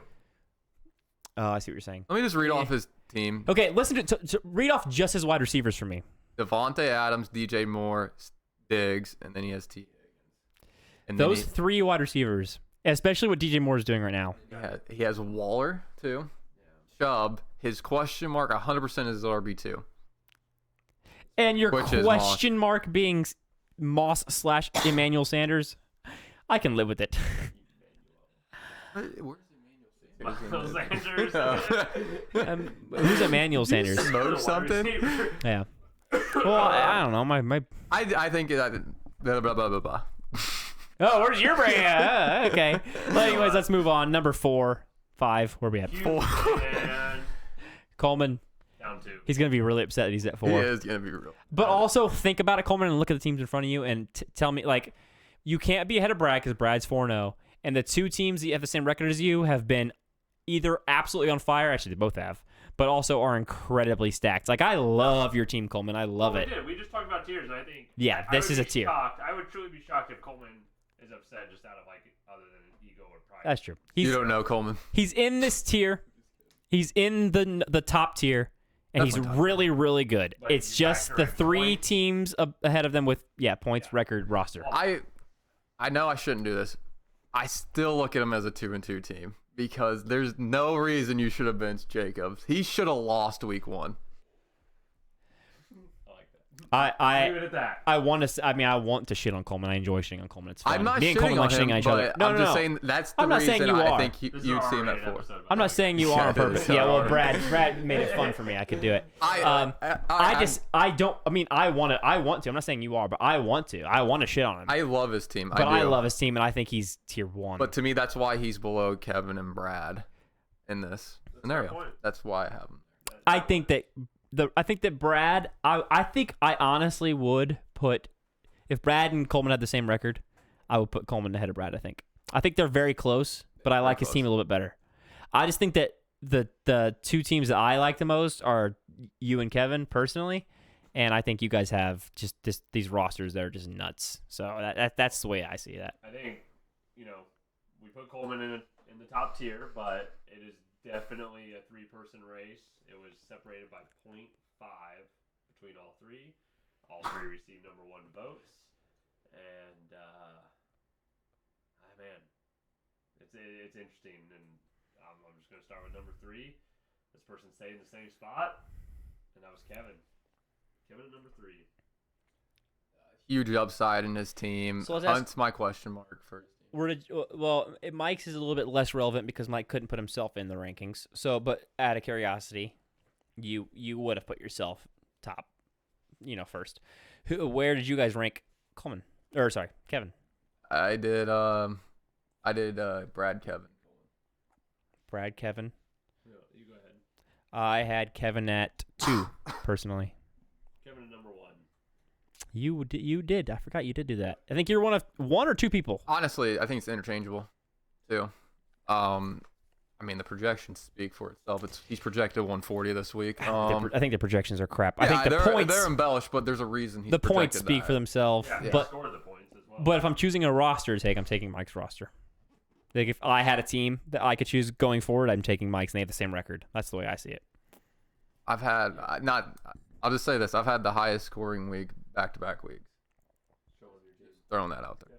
Oh, I see what you're saying. Let me just read off his team. Okay, listen to read off just his wide receivers for me. Devontae Adams, DJ Moore, Diggs, and then he has T. Higgins. And then Those 3 wide receivers, especially what DJ Moore is doing right now. he has Waller too. Chubb. His question mark 100% is RB2. And your Which is question mark being Moss/Emmanuel Sanders, I can live with it. Where's Miles Sanders. Who's Emmanuel Sanders? Smoke Wide something? receiver. Yeah. Well, I don't know. My I think blah blah blah blah blah. Oh, where's your brain? Okay. Well, anyways, let's move on. Number 4, 5. Where are we at? And Coleman. down 2. He's gonna be really upset that he's at 4. He is gonna be real. But also think about it, Coleman, and look at the teams in front of you and tell me, like, you can't be ahead of Brad because Brad's 4-0, and the 2 teams that have the same record as you have been either absolutely on fire, actually they both have, but also are incredibly stacked. Like, I love your team, Coleman. I love it. We did. We just talked about tiers, and I think. Yeah, I this would is a be tier. Shocked. I would truly be shocked if Coleman is upset just out of like other than ego or pride. That's true. You don't know Coleman. He's in this tier. He's in the top tier, and That's he's my top. really, really good. But It's you just factor the in 3 points. teams ahead of them with points, record, roster. I know I shouldn't do this. I still look at him as a 2-2 team because there's no reason you should have benched Jacobs. He should have lost week 1. Leave it at that. I want to shit on Coleman. I enjoy shitting on Coleman. It's fun. I'm not Me and shitting Coleman on like shitting him, on each other. but No, I'm just saying that's the I'm not saying reason you I are. think you'd see him at 4. I'm not saying you are on Yeah, it purpose. is. Yeah, well, Brad made it fun for me. I could do it. I want to. I'm not saying you are, but I want to. I want to shit on him. I love his team. But I love his team, and I think he's tier 1. But to me, that's why he's below Kevin and Brad in this scenario. That's why I have him. I think that Brad. I think I honestly would put, if Brad and Coleman had the same record, I would put Coleman ahead of Brad. I think they're very close, but I like his team a little bit better. I just think that the two teams that I like the most are you and Kevin personally, and I think you guys have just these rosters that are just nuts. So that's the way I see that. I think we put Coleman in the top tier, but it is definitely a 3-person race. It was separated by 0.5 between all three. All three received number 1 votes, and man, it's interesting. And I'm just gonna start with number 3. This person stayed in the same spot, and that was Kevin. Kevin at number 3. Huge upside in his team. So let's ask- Hunt's my question mark first. Mike's is a little bit less relevant because Mike couldn't put himself in the rankings. So, but out of curiosity, you would have put yourself top, first. Where did you guys rank Coleman? Or sorry, Kevin? I did Brad, Kevin. Brad, Kevin. Yeah, you go ahead. I had Kevin at 2 personally. Kevin at number 1. You did. I forgot you did do that. I think you're one or two people. Honestly, I think it's interchangeable, too. The projections speak for itself. He's projected 140 this week. I think the projections are crap. I Yeah, think the points. they're embellished, but there's a reason he's The points projected speak that. for themselves. Yeah, he But scored the points as well. But if I'm choosing a roster to take, I'm taking Mike's roster. Like if I had a team that I could choose going forward, I'm taking Mike's, and they have the same record. That's the way I see it. I'll just say this. I've had the highest scoring week back-to-back weeks. Just throwing that out there.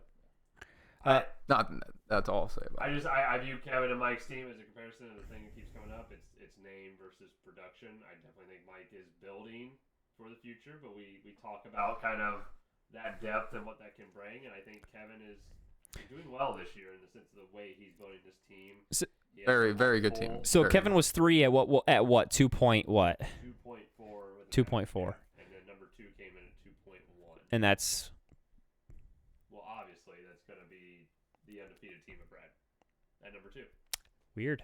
That's all I'll say about it. I view Kevin and Mike's team as a comparison, and the thing that keeps coming up, it's name versus production. I definitely think Mike is building for the future, but we talk about kind of that depth and what that can bring, and I think Kevin is doing well this year in the sense of the way he's building this team. Very, very good team. So Very Kevin was 3 at what? 2 point what? 2.4. 2.4. And then number 2 came in at 2.1. And that's Well, obviously, that's going to be the undefeated team of Brad at number 2. weird.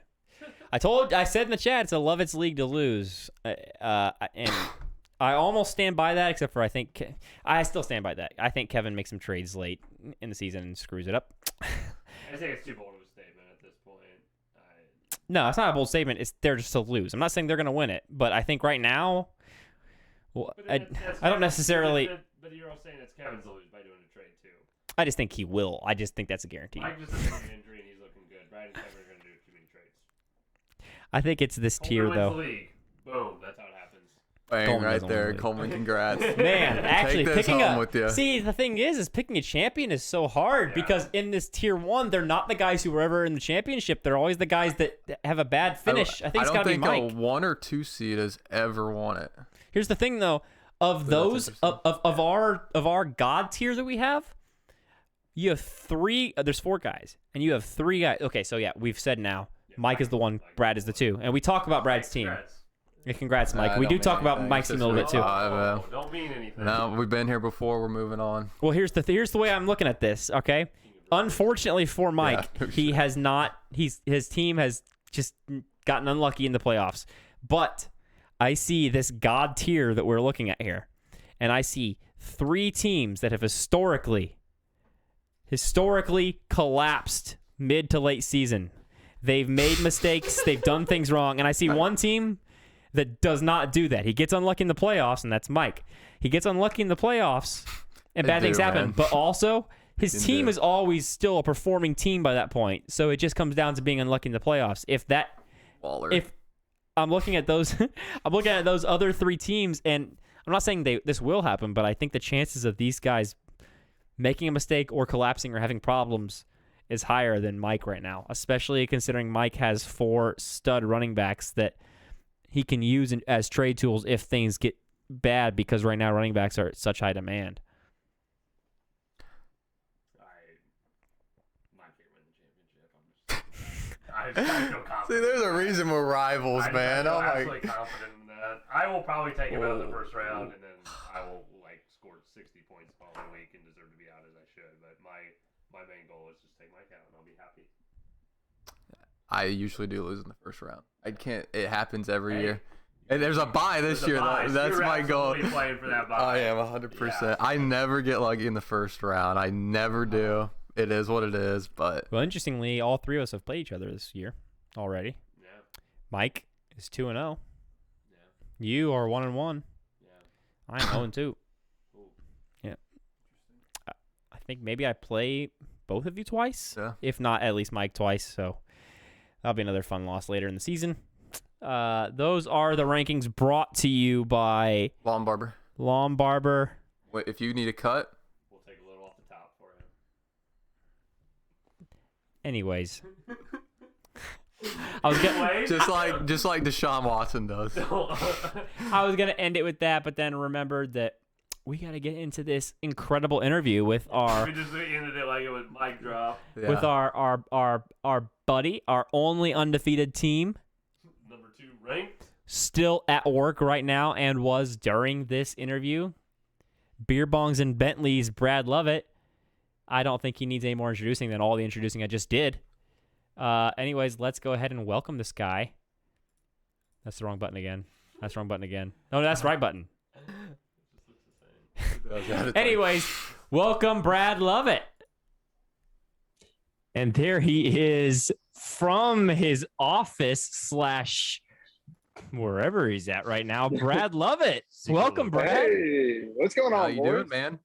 I said in the chat, it's a Lovett's league to lose. And I almost stand by that, except for I still stand by that. I think Kevin makes some trades late in the season and screws it up. I think it's too bold of a statement at this point. No, it's not a bold statement. It's they're just to lose. I'm not saying they're going to win it, but I think right now, well, I don't necessarily. But you're all saying it's Kevin's to lose by doing a trade too. I just think he will. I just think that's a guarantee. Mike just has an injury and he's looking good. Brad and Kevin are going to do too many trades. I think it's this tier Coleman wins though. the league. Boom. That's how it happens. Bang, Coleman right doesn't there. win it. Coleman, congrats. Man, actually Take this picking home a with you. see the thing is picking a champion is so hard because in this tier 1 they're not the guys who were ever in the championship. They're always the guys that have a bad finish. I think it's got to be Mike. I don't think a 1 or 2 seed has ever won it. Here's the thing though, of those of our god tier that we have, you have 3. There's 4 guys, and you have 3 guys. Okay, so yeah, we've said now Mike is the 1, Brad is the 2, and we talk about Brad's team. Yeah, congrats, Mike. We do talk about Mike's team a little bit too. Don't mean anything. No, we've been here before. We're moving on. Well, here's the way I'm looking at this. Okay, unfortunately for Mike, he has not. His team has just gotten unlucky in the playoffs. But I see this god tier that we're looking at here, and I see 3 teams that have historically collapsed mid to late season. They've made mistakes. They've done things wrong, and I see one team that does not do that. He gets unlucky in the playoffs, and that's Mike. He gets unlucky in the playoffs, and bad things happen. Man. But also, his team is always still a performing team by that point. So it just comes down to being unlucky in the playoffs. If I'm looking at those, I'm looking at those other 3 teams, and I'm not saying this will happen, but I think the chances of these guys making a mistake or collapsing or having problems is higher than Mike right now, especially considering Mike has 4 stud running backs that he can use as trade tools if things get bad, because right now running backs are at such high demand. Mike can't win the championship. I feel confident. See, there's a reason we're rivals, man. I'm I'm absolutely like, confident in that. I will probably take him out in the first round, and then I will score 60 points the following week and deserve to be out as I should. But my main goal is just take Mike out, and I'll be happy. I usually do lose in the first round. I can't. It happens every year. And there's a bye this year. That's my goal. Playing for that bye. I am 100%. I never get lucky in the first round. I never do. It is what it is. But Well, interestingly, all 3 of us have played each other this year already. Yeah. Mike is 2-0. Yeah. You are 1-1. Yeah. I'm 0-2. Ooh. Yeah. I think maybe I play both of you twice. Yeah. If not, at least Mike twice. So that'll be another fun loss later in the season. Those are the rankings brought to you by Lawn Barber. Lawn Barber. Wait, if you need a cut, We'll take a little off the top for him. Anyways. I was getting just like Deshaun Watson does. I was gonna end it with that, but then remembered that we got to get into this incredible interview with our We just ended it like it was mic drop. Yeah. with our buddy, our only undefeated team, Number 2 ranked. still at work right now and was during this interview. Beer Bongs and Bentleys, Brad Lovett. I don't think he needs any more introducing than all the introducing I just did. Anyways, let's go ahead and welcome this guy. That's the wrong button again. That's the wrong button again. No, that's the right button. Anyways, welcome Brad Lovett. And there he is from his office / wherever he's at right now. Brad Lovett. Welcome, Brad. Hey, what's going on, How you boys? doing, man?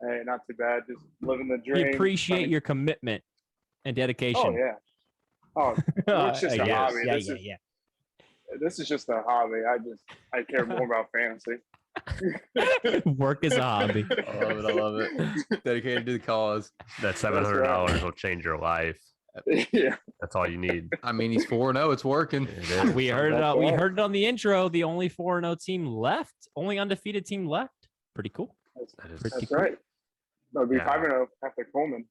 Hey, not too bad. Just living the We dream. appreciate your commitment and dedication. Oh yeah. Oh, it's just a Yes. hobby. Yeah. This is just a hobby. I care more about fantasy. Work is a hobby. I love it. Dedicated to the cause. That $700 will change your life. Yeah. That's all you need. I mean, he's 4-0. It's working. It is. We heard it. We heard it on the intro. The only 4-0 team left. Only undefeated team left. Pretty cool. That is That's right. No, be Yeah. 5-0 after Coleman.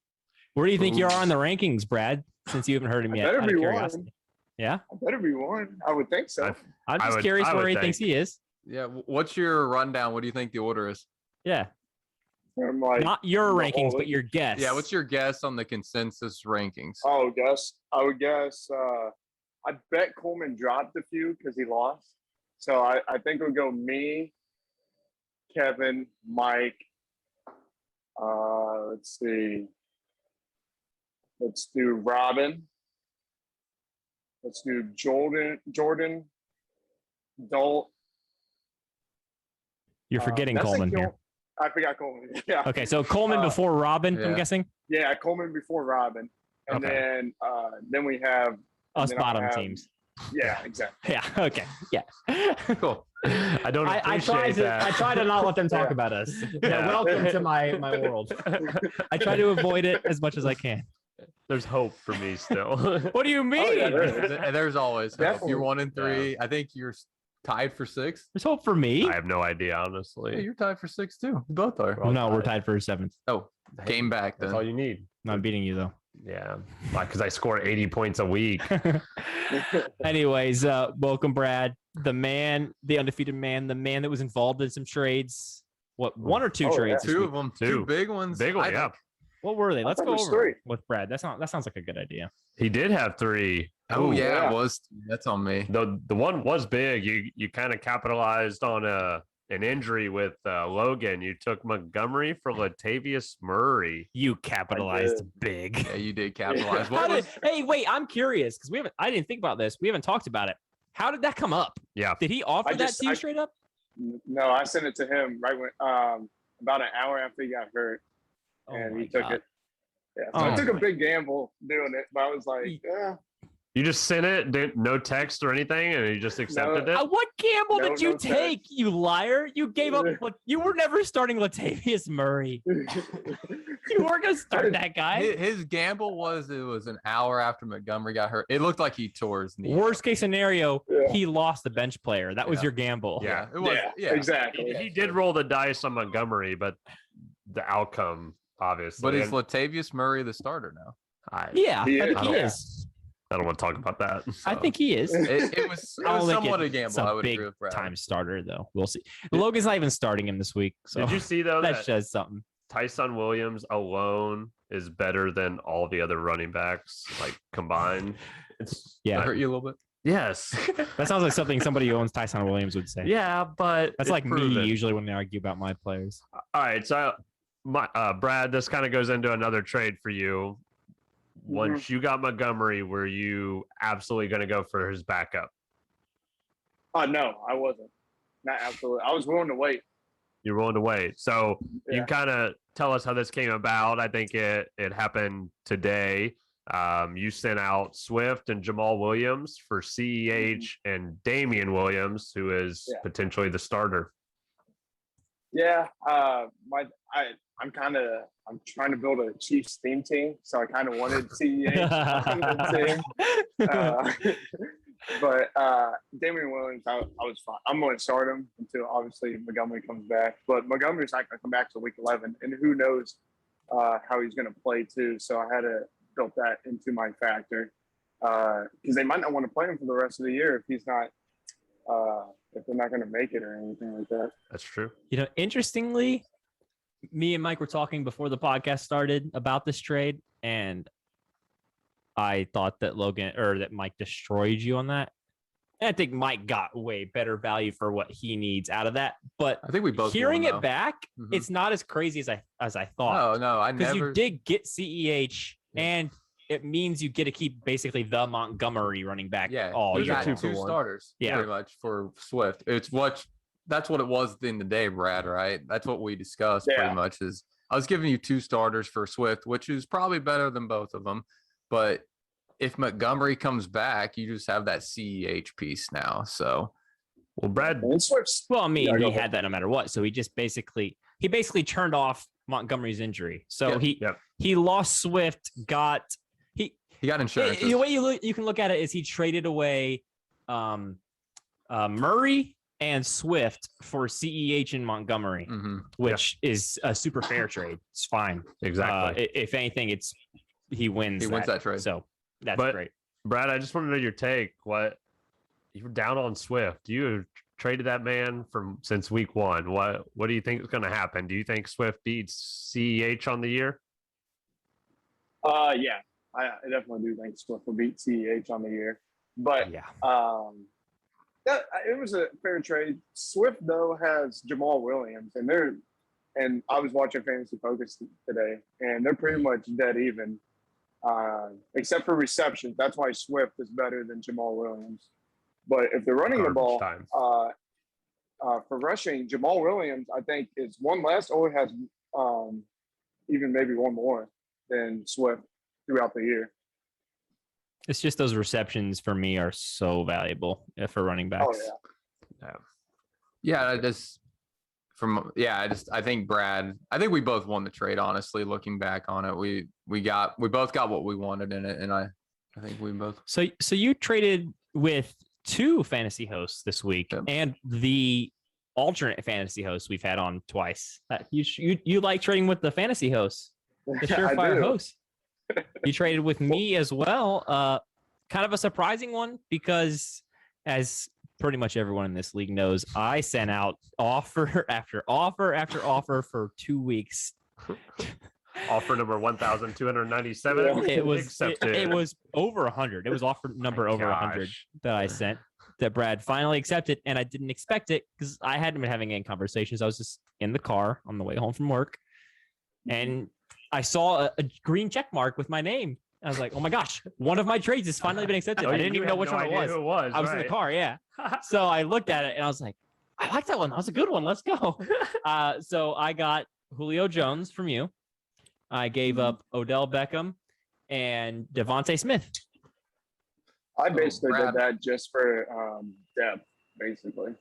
Where do you think you are on the rankings, Brad? Since you haven't heard him I yet, better out of be curiosity. one. Yeah, I better be one. I would think so. I'm I just would- curious I where would he thinks think. he is. Yeah. What's your rundown? What do you think the order is? Yeah, I'm like, not your the rankings, whole- but your guess. Yeah. What's your guess on the consensus rankings? I would guess. I bet Coleman dropped a few because he lost. So I think it would go me, Kevin, Mike. Let's see. Let's do Robin. Let's do Jordan, Dalt. You're forgetting That's Coleman like here. I forgot Coleman. Yeah. Okay, so Coleman before Robin, I'm yeah. guessing. Yeah, Coleman before Robin, and Okay. then we have Us then I'll bottom have- teams. Yeah, exactly. Yeah. Okay. Yeah. Cool. I don't appreciate that. I try to not let them talk Yeah. about us. Yeah. Welcome to my world. I try to avoid it as much as I can. There's hope for me still. What do you mean? Oh, yeah, there is. And there's always hope. Definitely. You're 1 and 3. I think you're tied for 6. There's hope for me. I have no idea, Yeah, honestly. you're tied for 6 too. We both are. all No, we're tied. tied for 7th. Oh, game back That's then. all you need. I'm beating you though. Yeah, because I score 80 points a week. Anyways, welcome, Brad, the man, the undefeated man, the man that was involved in some trades. What, 1 or 2 Oh, trades? this 2 week? of them. Two. 2 big ones. Big one, I yeah. think. What were they? Let's thought go it was over 3. it with Brad. That sounds like a good idea. He did have 3. Oh, Ooh, yeah, yeah. it was. That's on me. The one was big. You kind of capitalized on an injury with Logan. You took Montgomery for Latavius Murray. You capitalized did. big. Yeah, you did capitalize. How What did, was, hey, wait, I'm curious because I didn't think about this. We haven't talked about it. How did that come up? Yeah, Did he offer I that just- to you I- straight up? No, I sent it to him right when about an hour after he got hurt, Oh and my he took God. it. Yeah, so Oh I took a my- big gamble doing it, but I was like, yeah, You just sent it, no text or anything, and you just accepted it? What gamble No, did you no take, text. you liar? You gave up. You were never starting Latavius Murray. You weren't going to start that guy. His gamble was it was an hour after Montgomery got hurt. It looked like he tore his knee. Worst case scenario, Yeah. he lost the bench player. That was Yeah. your gamble. Yeah. It was. Yeah, exactly. He did roll the dice on Montgomery, but the outcome, obviously. But is and Latavius Murray the starter now? Yeah, He I think is. he Yeah. is. I don't want to talk about that. I think he is. It was I don't think somewhat a it's gamble. a I would big agree with Brad. time starter, though. We'll see. Logan's not even starting him this week, so Did you see, though, that that says something. Tyson Williams alone is better than all the other running backs, like, combined? It's Yeah. That hurt you a little bit. Yes. That sounds like something somebody who owns Tyson Williams would say. Yeah, but That's it's like proven. me usually when they argue about my players. All right, so Brad, this kind of goes into another trade for you. Once you got Montgomery, were you absolutely going to go for his backup? No, I wasn't. Not absolutely. I was willing to wait. You're willing to wait. So you Yeah. kind of tell us how this came about. I think it happened today. You sent out Swift and Jamal Williams for CEH and Damian Williams, who is Yeah. potentially the starter. Yeah, I'm trying to build a Chiefs theme team, so I kind of wanted CEH on the team. But Damian Williams, I was fine. I'm going to start him until obviously Montgomery comes back. But Montgomery's not going to come back till week 11, and who knows how he's going to play too. So I had to build that into my factor because they might not want to play him for the rest of the year if he's not. If they're not going to make it or anything like that. That's true. You know, interestingly, me and Mike were talking before the podcast started about this trade, and I thought that that Mike destroyed you on that. And I think Mike got way better value for what he needs out of that. But I think we both hearing won, it though. back, Mhm. it's not as crazy as I thought. No, I Because never. you did get CEH, and it means you get to keep basically the Montgomery running back all we year. got long. two starters. Yeah. Pretty much for Swift. That's what it was at the end of the day, Brad. Right? That's what we discussed Yeah. pretty much. Is I was giving you two starters for Swift, which is probably better than both of them. But if Montgomery comes back, you just have that CEH piece now. So, Well, Brad, And Swift's Well, I mean, Yeah, go he ahead. had that no matter what. So he just basically turned off Montgomery's injury. So Yep. he lost Swift, he got insurance. the way you can look at it is he traded away Murray and Swift for CEH and Montgomery, Mm-hmm. which is a super fair trade. It's fine. exactly. If anything, he wins. He wins that trade. So that's But- great. Brad, I just want to know your take. What you were down on Swift? You traded that man since week one. What do you think is going to happen? Do you think Swift beats CEH on the year? yeah, I definitely do think Swift will beat CEH on the year. But Yeah. it was a fair trade. Swift though has Jamal Williams, and I was watching Fantasy Focus today, and they're pretty much dead even, except for receptions. That's why Swift is better than Jamal Williams. But if they're running the ball, Garbage for rushing, Jamal Williams I think is one less or has even maybe one more than Swift throughout the year. It's just those receptions for me are so valuable for running backs. Oh yeah. Yeah, I think Brad. I think we both won the trade. Honestly, looking back on it, we both got what we wanted in it, and I think we both. So you traded with two fantasy hosts this week, Yep. and the alternate fantasy hosts we've had on twice. You like trading with the fantasy hosts, the I Surefire do. hosts. You traded with me as well. Kind of a surprising one because, as pretty much everyone in this league knows, I sent out offer after offer after offer for 2 weeks. Offer number 1,297. Yeah. It was accepted. it was over 100. It was offer number over 100 Gosh. that I sent that Brad finally accepted, and I didn't expect it because I hadn't been having any conversations. I was just in the car on the way home from work, and I saw a green check mark with my name. I was like, "Oh my gosh, one of my trades has finally been accepted." Oh, I didn't you even know had which no one it idea was. who it was. I was in the right. car, yeah. So I looked at it and I was like, "I like that one. That was a good one. Let's go." So I got Julio Jones from you. I gave up Odell Beckham and Devontae Smith. I basically Brad- did that just for depth, basically.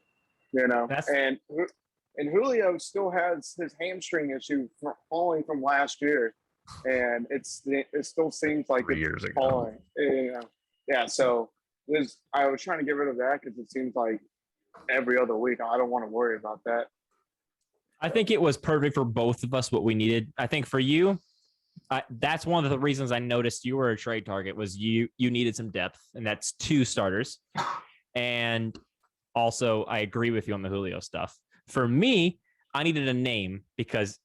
You know, and Julio still has his hamstring issue falling from last year, and it still seems like 3 it's years ago. falling. You know? Yeah, so I was trying to get rid of that because it seems like every other week. I don't want to worry about that. I think it was perfect for both of us what we needed. I think for you, that's one of the reasons I noticed you were a trade target was you needed some depth, and that's 2 starters. And also, I agree with you on the Julio stuff. For me, I needed a name because,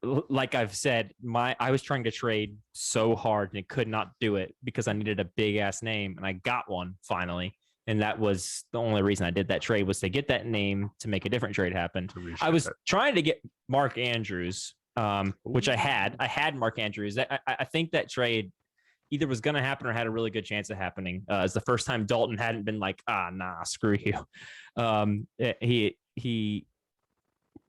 like I've said, I was trying to trade so hard and it could not do it because I needed a big ass name, and I got one finally. And that was the only reason I did that trade was to get that name to make a different trade happen. I was trying to get Mark Andrews, which I had. I had Mark Andrews. I think that trade either was going to happen or had a really good chance of happening. It's the first time Dalton hadn't been like, nah, screw you. He,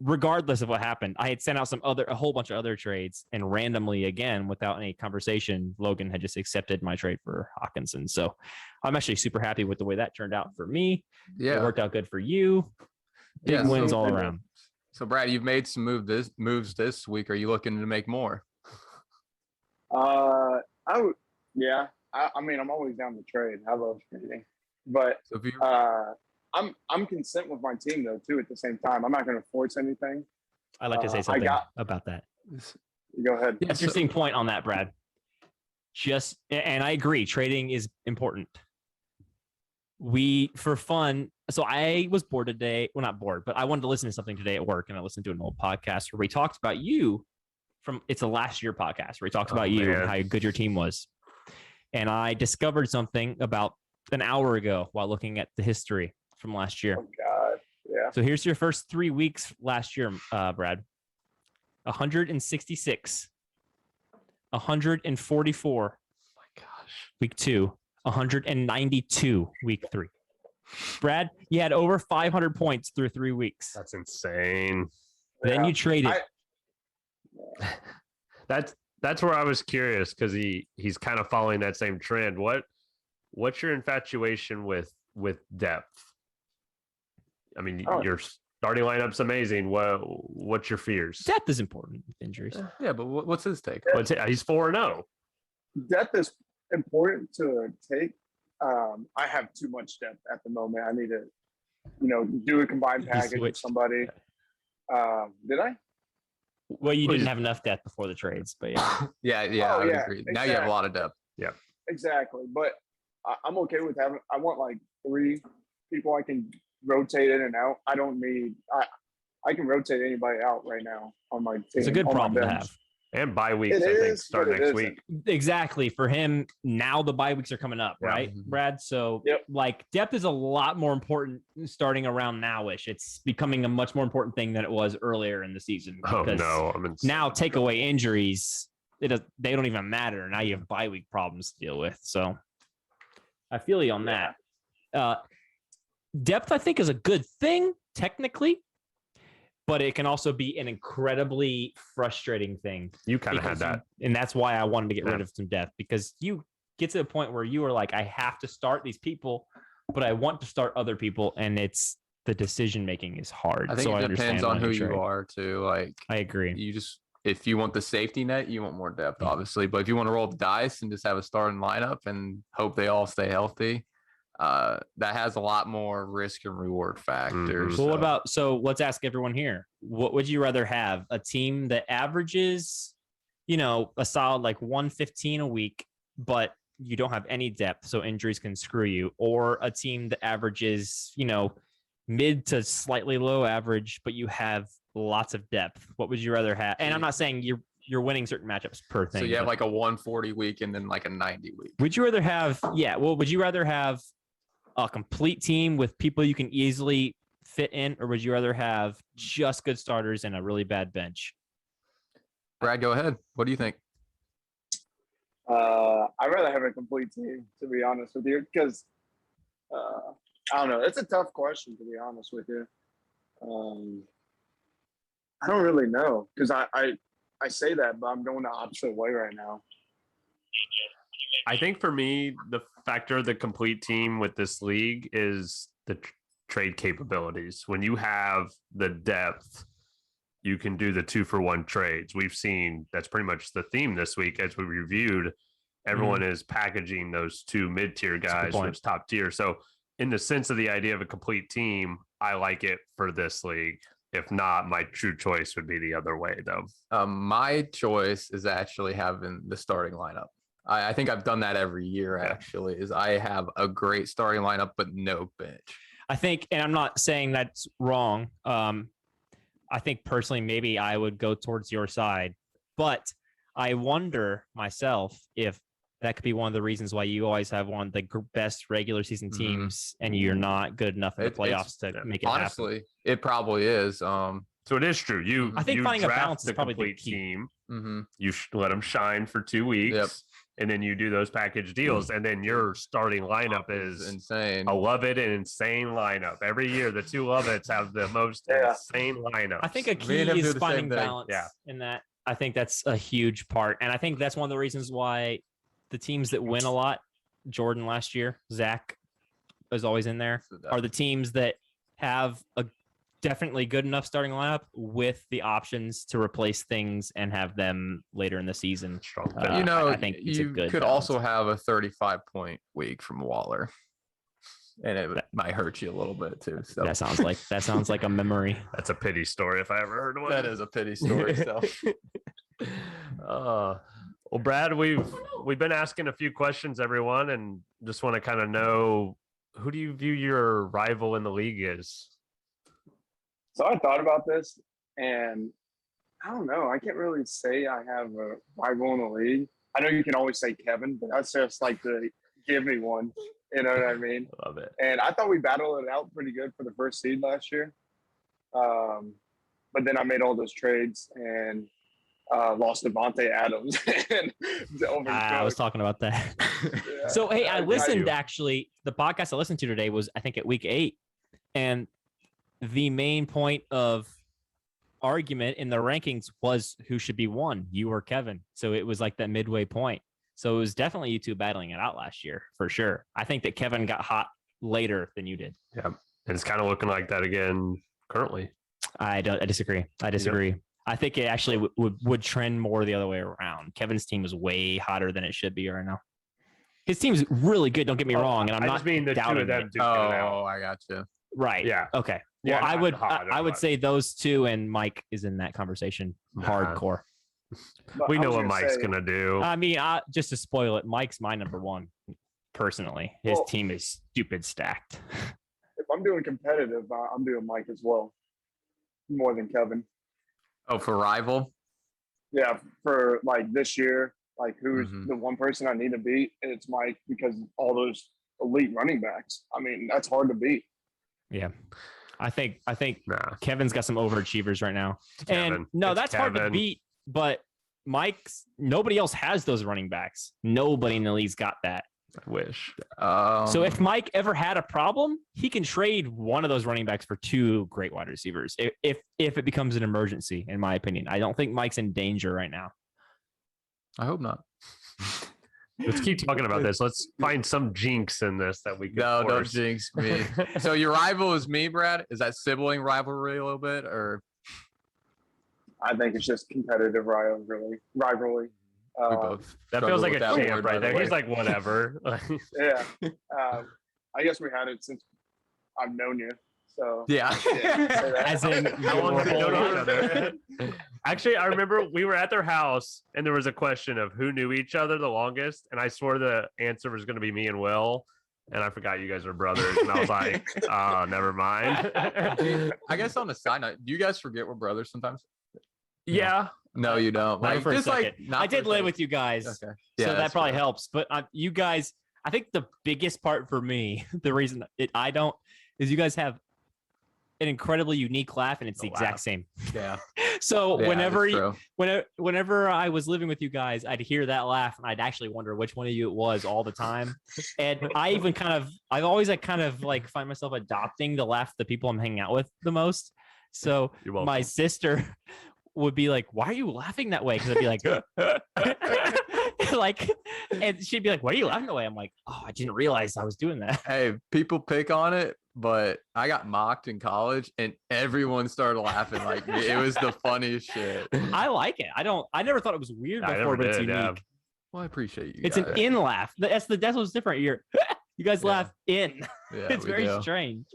regardless of what happened, I had sent out a whole bunch of other trades, and randomly, again, without any conversation, Logan had just accepted my trade for Hawkinson. So I'm actually super happy with the way that turned out for me. Yeah. It worked out good for you. Big wins all around. So Brad, you've made some moves this week. Are you looking to make more? I would, yeah. I mean, I'm always down to trade. I love trading, but So if you, I'm content with my team though too. At the same time, I'm not going to force anything. I'd like to say something about that. Go ahead. Interesting point on that, Brad. And I agree, trading is important. For fun, so I was bored today. Well, not bored, but I wanted to listen to something today at work, and I listened to an old podcast where we talked about you it's a last year podcast where we talked about you and how good your team was. And I discovered something about an hour ago while looking at the history from last year. Oh God. Yeah. So here's your first 3 weeks last year, Brad. 166, 144. Oh my gosh. Week 2, 192 week 3. Brad, you had over 500 points through 3 weeks. That's insane. Then you traded. That's where I was curious because he's kind of following that same trend. What's your infatuation with depth? I mean, your starting lineup's amazing. What's your fears? Depth is important with injuries. yeah, but what's his take? He's 4-0. Depth is important to take. I have too much depth at the moment. I need to, do a combined package with somebody. Did I? Well, you didn't have enough depth before the trades, but yeah. yeah, I would agree. Exactly. Now you have a lot of depth. Yeah, exactly. But I'm okay with having. I want like 3 people I can rotate in and out. I don't need. I can rotate anybody out right now on my team. It's a good problem to have. And bye weeks, I think, start next week. Exactly. For him, now the bye weeks are coming up, right, Brad? So, depth is a lot more important starting around now-ish. It's becoming a much more important thing than it was earlier in the season. Oh, no. Now, takeaway injuries, they don't even matter. Now you have bye week problems to deal with. So, I feel you on that. Depth, I think, is a good thing, technically. But it can also be an incredibly frustrating thing. You kind of had that. And that's why I wanted to get rid of some depth, because you get to the point where you are like, I have to start these people, but I want to start other people. And the decision-making is hard. I think it depends on who you are too. Like, I agree. If you want the safety net, you want more depth, obviously. But if you want to roll the dice and just have a starting lineup and hope they all stay healthy, that has a lot more risk and reward factors. Well, so let's ask everyone here. What would you rather have? A team that averages, a solid like 115 a week, but you don't have any depth, so injuries can screw you, or a team that averages, mid to slightly low average, but you have lots of depth? What would you rather have? And I'm not saying you're winning certain matchups per thing. So you have like a 140 week and then like a 90 week. Would you rather have, would you rather have a complete team with people you can easily fit in, or would you rather have just good starters and a really bad bench? Brad, go ahead. What do you think? I'd rather have a complete team, to be honest with you, because I don't know. It's a tough question, to be honest with you. I don't really know, because I say that, but I'm going the opposite way right now. I think for me, the factor of the complete team with this league is the trade capabilities. When you have the depth, you can do the 2-for-1 trades. We've seen that's pretty much the theme this week as we reviewed. Everyone is packaging those two mid-tier guys with top tier. So in the sense of the idea of a complete team, I like it for this league. If not, my true choice would be the other way, though. My choice is actually having the starting lineup. I think I've done that every year, actually, is I have a great starting lineup, but no bench. I think, and I'm not saying that's wrong. I think personally, maybe I would go towards your side, but I wonder myself if that could be one of the reasons why you always have one of the best regular season teams and you're not good enough in the playoffs to make it honestly, happen. It probably is. So it is true. I think finding a draft balance is probably the key. Team. You let them shine for 2 weeks. And then you do those package deals, and then your starting lineup is insane. I love it, an insane lineup. Every year, the two Lovets have the most insane lineup. I think a key is finding balance in that. I think that's a huge part. And I think that's one of the reasons why the teams that win a lot, Jordan last year, Zach is always in there, are the teams that have a definitely good enough starting lineup with the options to replace things and have them later in the season. I think you could also have a 35-point week from Waller, and it might hurt you a little bit too. So that sounds like a memory. That's a pity story if I ever heard one. That is a pity story. So, well, Brad, we've been asking a few questions, everyone, and just want to kind of know, who do you view your rival in the league is? So I thought about this, and I don't know. I can't really say I have a rival in the league. I know you can always say Kevin, but that's just like to give me one. You know what I mean? Love it. And I thought we battled it out pretty good for the first seed last year. But then I made all those trades and lost Devontae Adams. I was talking about that. So, hey, I listened actually. The podcast I listened to today was, I think, at week 8. And the main point of argument in the rankings was who should be 1, you or Kevin. So it was like that midway point. So it was definitely you two battling it out last year for sure. I think that Kevin got hot later than you did. Yeah. And it's kind of looking like that again currently. I disagree. Yep. I think it actually would trend more the other way around. Kevin's team is way hotter than it should be right now. His team's really good. Don't get me wrong. And I'm not mean the two of them. Oh, I got you. Right. Yeah. Okay. Yeah, well, I would say those two, and Mike is in that conversation hardcore. We know what Mike's gonna do. I mean, just to spoil it, Mike's my number 1 personally. His team is stupid stacked. If I'm doing competitive, I'm doing Mike as well, more than Kevin. Oh, for rival? Yeah, for like this year, like who's the one person I need to beat, and it's Mike, because all those elite running backs. I mean, that's hard to beat. Yeah. I think Kevin's got some overachievers right now. And that's hard to beat, but nobody else has those running backs. Nobody in the league's got that. I wish. So if Mike ever had a problem, he can trade one of those running backs for 2 great wide receivers if it becomes an emergency, in my opinion. I don't think Mike's in danger right now. I hope not. Let's keep talking about this. Let's find some jinx in this that we can. No, don't jinx me. So your rival is me, Brad? Is that sibling rivalry a little bit, or? I think it's just competitive rivalry. That feels like a champ right there. He's like, whatever. Yeah. I guess we had it since I've known you. So yeah. As in, how long have we known each other? Actually, I remember we were at their house and there was a question of who knew each other the longest, and I swore the answer was going to be me and Will, and I forgot you guys were brothers, and I was like, oh, never mind. I guess on a side note, do you guys forget we're brothers sometimes? Yeah. No, you don't. Not for a second. I did live with you guys, okay. So that probably helps. But you guys, I think the biggest part for me, the reason I don't, is you guys have an incredibly unique laugh, and it's the exact same. Yeah. So whenever I was living with you guys, I'd hear that laugh, and I'd actually wonder which one of you it was all the time. And I always find myself adopting the laugh of the people I'm hanging out with the most. So my sister would be like, "Why are you laughing that way?" Because I'd be like, like, and she'd be like, "Why are you laughing away?" I'm like, "Oh, I didn't realize I was doing that." Hey, people pick on it, but I got mocked in college, and everyone started laughing like me. It was the funniest shit. I like it. I never thought it was weird I before, never but it's did, unique. yeah. Well, I appreciate you. It's guys. an in laugh. That's what's different. You guys Yeah. laugh in. Yeah, It's we very do. strange.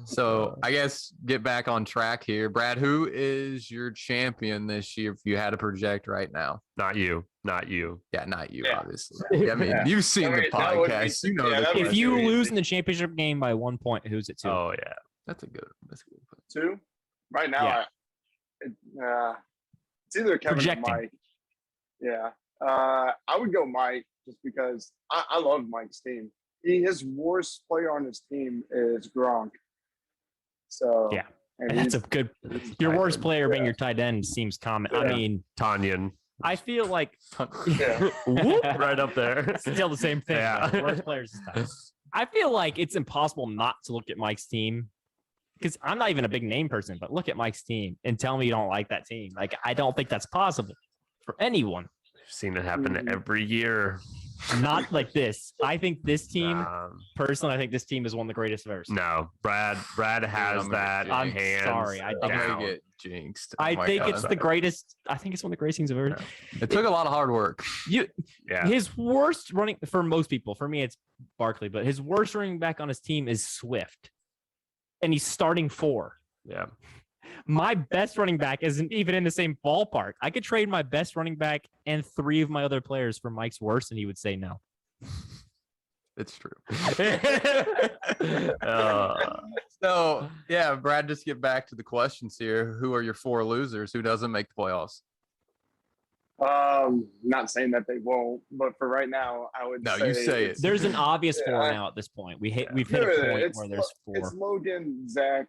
So I guess get back on track here, Brad. Who is your champion this year? If you had to project right now, Not you. Not you. yeah, not you, Yeah. obviously. I mean, Yeah. you've seen the That would be- podcast. You know yeah, the that would If question. you easy. lose in the championship game by 1 point, who's it to? Oh yeah. That's a good. That's a good. Point. 2 right now. It's either Kevin Projecting. or Mike. Yeah, I would go Mike just because I love Mike's team. His worst player on his team is Gronk. So Yeah. and That's a he's- good. he's Your tight worst end. player being Yeah. your tight end seems common. I Yeah. mean, Tanyan. I feel like Yeah. Whoop. Right up there. Still the same thing. Yeah. though. Worst players this time. I feel like it's impossible not to look at Mike's team because I'm not even a big name person, but look at Mike's team and tell me you don't like that team. Like, I don't think that's possible for anyone. Seen it happen Mhm. every year. Not like this. I think this team, Um, personally, I think this team is one of the greatest of ever seen. no, Brad has I'm that. gonna- I'm hands sorry, I think I'm down. gonna get jinxed. I Oh my think God. it's the greatest. I think it's one of the greatest things I've ever. It took a lot of hard work. You, Yeah. his worst running for most people. For me, it's Barkley, but his worst running back on his team is Swift, and he's starting 4. Yeah. My best running back isn't even in the same ballpark. I could trade my best running back and 3 of my other players for Mike's worst, and he would say no. It's true. Uh, So yeah, Brad. Just get back to the questions here. Who are your 4 losers? Who doesn't make the playoffs? Not saying that they won't, but for right now, I would. No, say you say it. There's an obvious 4 Yeah. now at this point. We've hit a point It's where there's 4. It's Logan, Zach,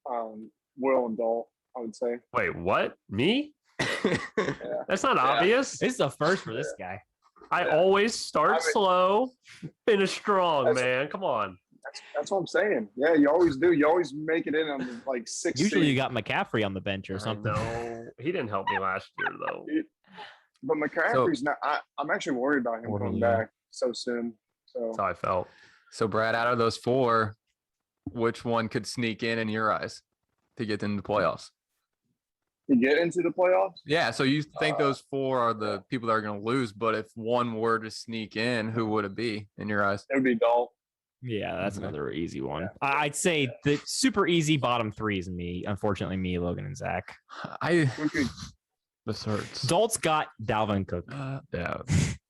Will, and Dalt. I would say. wait, what? Me? That's not obvious. This is a first for this guy. I Yeah. always start I mean- slow, finish strong, That's- man. Come on. That's what I'm saying. Yeah, you always do. You always make it in on like 6. Usually, you got McCaffrey on the bench or something. No, he didn't help me last year though. But McCaffrey's not. I'm actually worried about him What coming are you? back so soon. So That's how I felt. So Brad, out of those 4, which one could sneak in your eyes to get into the playoffs? to get into the playoffs, Yeah. So you think those 4 are the people that are going to lose, but if one were to sneak in, who would it be in your eyes? it would be Dalt. Yeah, that's Okay. another easy one. I'd say the super easy bottom 3 is me. Unfortunately, me, Logan, and Zach. Who could- This hurts. Dalt's got Dalvin Cook. Yeah.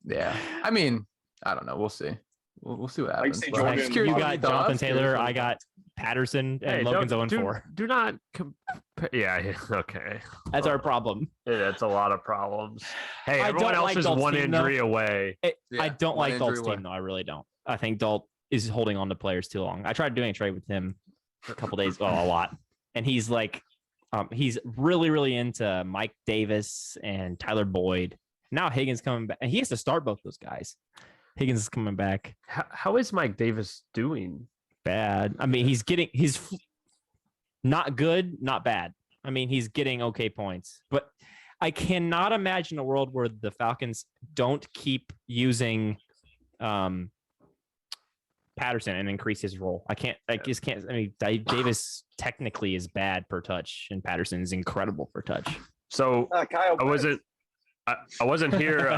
Yeah. I mean, I don't know. We'll see. We'll see what Like, happens. see but I'm Jordan- just curious You what got you thought. Jonathan Curious Taylor. what I you got Patterson, and Hey, Logan's don't- 0-4. Do not yeah, okay. That's our problem. Yeah, that's a lot of problems. Hey, I everyone don't else like is Dalt's one team, though. injury away. I Yeah, don't one like Dalt's injury team, away. though. I really don't. I think Dalt is holding on to players too long. I tried doing a trade with him a couple days, well, a lot. And he's like, he's really, really into Mike Davis and Tyler Boyd. Now Higgins coming back, and he has to start both those guys. Higgins is coming back How is Mike Davis doing? bad. I mean, he's not good, not bad. I mean, he's getting okay points, but I cannot imagine a world where the Falcons don't keep using Patterson and increase his role. I mean, Davis technically is bad per touch, and Patterson is incredible per touch. So Kyle. I wasn't here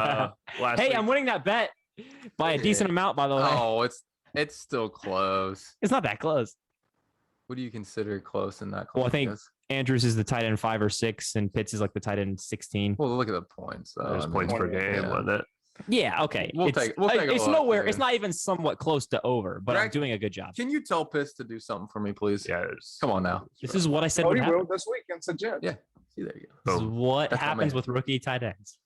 last Hey, week. I'm winning that bet by a decent amount, by the way. Oh, it's still close. It's not that close. What do you consider close in that? Well, I close? think- Because- Andrews is the tight end 5 or 6, and Pitts is like the tight end 16. Well, look at the points. There's points per game, yeah. wasn't it? Yeah, okay. We'll take a it's look, nowhere. yeah. It's not even somewhat close to over, but I'm Greg, doing a good job. Can you tell Pitts to do something for me, please? Yeah. Come on now. This is what I said Oh, would he happen. will this week against the Jets. Yeah. See, there you go. This is Boom. what That's my happens man. with rookie tight ends.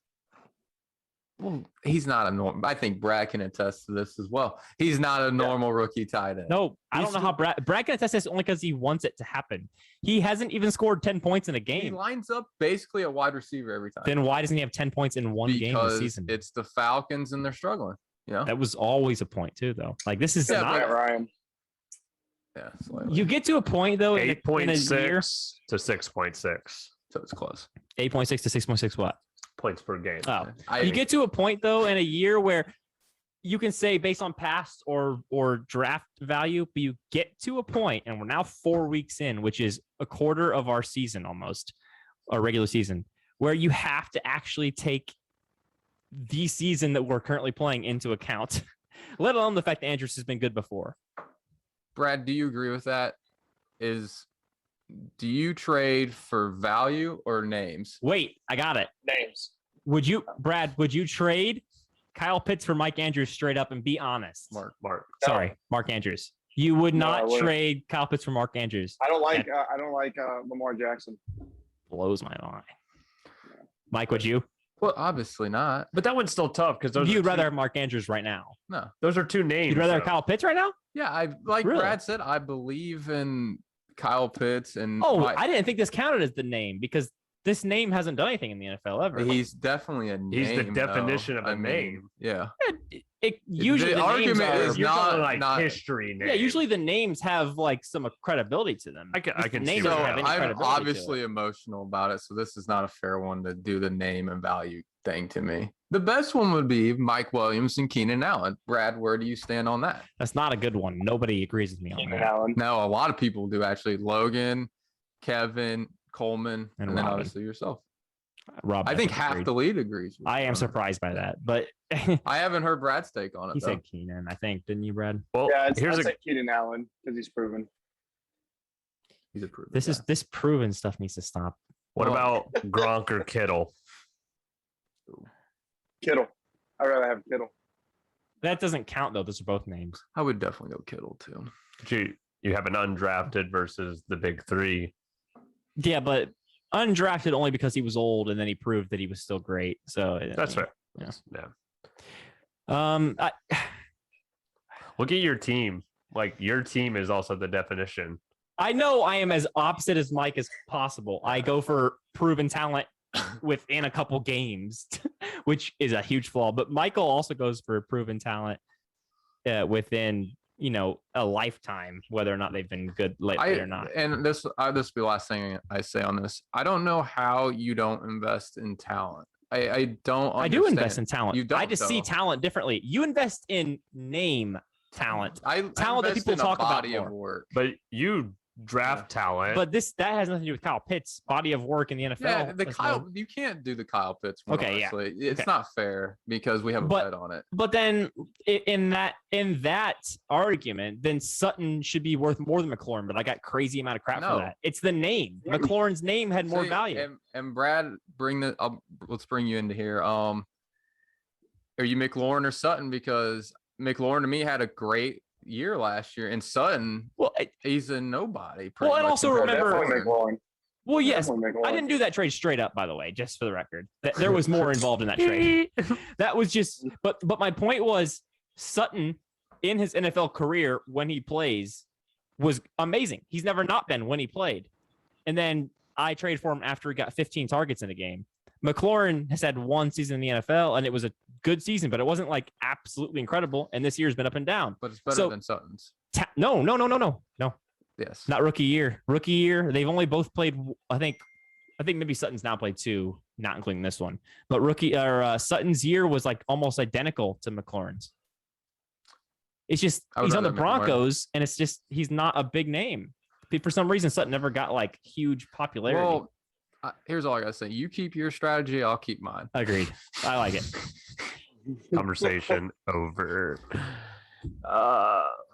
Well, he's not a normal. I think Brad can attest to this as well. He's not a normal rookie tight end. No, I He's don't know how Brad can attest this only because he wants it to happen. He hasn't even scored 10 points in a He game. lines up basically a wide receiver every time. Then why doesn't he have 10 points in one game this Because season? it's the Falcons and they're struggling. Yeah. That was always a point too, though. Like this is Yeah, not. Matt Ryan. Yeah. Slightly. You get to a point though in a year. 8.6 to 6.6. So it's close. 8.6 to 6.6. What? points per game. Oh, you get to a point though in a year where you can say based on past or draft value, but you get to a point, and we're now 4 weeks in, which is a quarter of our season almost, our regular season, where you have to actually take the season that we're currently playing into account, let alone the fact that Andrews has been good before. Brad, do you agree with that? Do you trade for value or names? Wait, I got it. Names. Would you trade Kyle Pitts for Mike Andrews straight up and be honest? Mark. Sorry, Mark Andrews. You would No, I not wouldn't. trade Kyle Pitts for Mark Andrews. I don't like Lamar Jackson. Blows my mind. Mike, would you? Well, obviously not. But that one's still tough because You'd rather have Mark Andrews right now. No. those are two names. You'd rather have though. Kyle Pitts right now? Yeah, like Really? Brad said, I believe in Kyle Pitts and Oh, I didn't think this counted as the name because this name hasn't done anything in the NFL ever. He's definitely a name. He's the definition though. of a I mean, name. Yeah. Usually the the names argument are, is You're talking not- like not- history names. yeah. Usually the names have like some credibility to them. I can names see don't So have that. any I'm credibility to obviously it. emotional about it, so this is not a fair one to do the name and value thing to me. The best one would be Mike Williams and Keenan Allen. Brad, where do you stand on that? That's not a good one. Nobody agrees with me on Keenan that. Allen. No, a lot of people do actually. Logan, Kevin, Coleman, And and then Robin. obviously yourself. Rob, I think definitely half agreed. the league agrees. With I am you. surprised by that, but I haven't heard Brad's take on it. he though. said Keenan. I think, didn't you, Brad? Well, Yeah, here's I'd a say Keenan Allen because he's proven. He's a proven This guy. this proven stuff needs to stop. what well- about Gronk or Kittle? Kittle. I'd rather have Kittle. That doesn't count though. Those are both names. I would definitely go Kittle too. You have an undrafted versus the big three. Yeah, but undrafted only because he was old and then he proved that he was still great. So That's fair. Yeah. Yeah. I, Look at your team. Like your team is also the definition. I know I am as opposite as Mike as possible. I go for proven talent within a couple games, which is a huge flaw. But Michael also goes for proven talent within, a lifetime, whether or not they've been good lately or not. And this will be the last thing I say on this. I don't know how you don't invest in talent. I don't. I do invest understand. in talent. You don't, I just see though. talent differently. You invest in name talent, talent that invest people in a talk about body of more. work. But you draft talent. But that has nothing to do with Kyle Pitts' body of work in the NFL. Yeah, That's you can't do the Kyle Pitts one. Okay, yeah. Honestly. It's Okay. not fair because we have a But- bet on it. But then in that argument, then Sutton should be worth more than McLaurin. But I got crazy amount of crap No. for that. It's the name. McLaurin's name had more See, value. And Brad, let's bring you into here. Are you McLaurin or Sutton? Because McLaurin to me had a great year last year, and Sutton, Well, he's a nobody. Well, and much also compared to remember- Definitely McLaurin. McLaurin. well, yes, Definitely McLaurin. I didn't do that trade straight up, by the way, just for the record. There was more involved in that trade. That was just, but my point was Sutton in his NFL career when he plays was amazing. He's never not been when he played. And then I traded for him after he got 15 targets in a game. McLaurin has had one season in the NFL and it was a good season, but it wasn't like absolutely incredible. And this year's been up and down. But it's better So- than Sutton's. No. Yes. Not rookie year. Rookie year, they've only both played. I think maybe Sutton's now played 2, not including this one. But Sutton's year was like almost identical to McLaurin's. It's just I would he's on the rather McLaurin. Broncos, and it's just he's not a big name. For some reason, Sutton never got like huge popularity. Well, here's all I gotta say. You keep your strategy. I'll keep mine. Agreed. I like it. Conversation over.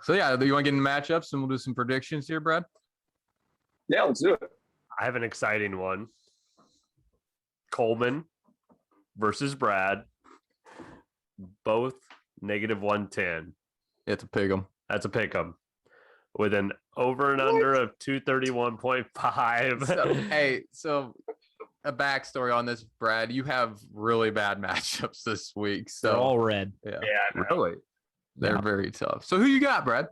So yeah, do you want to get into matchups and we'll do some predictions here, Brad? Yeah, let's do it. I have an exciting one. Coleman versus Brad. Both -110. It's a pig 'em. That's a pick 'em. With an over and under of 231.5. So a backstory on this, Brad. You have really bad matchups this week. So They're all red. yeah, Yeah, really, they're very tough. So who you got, Brad?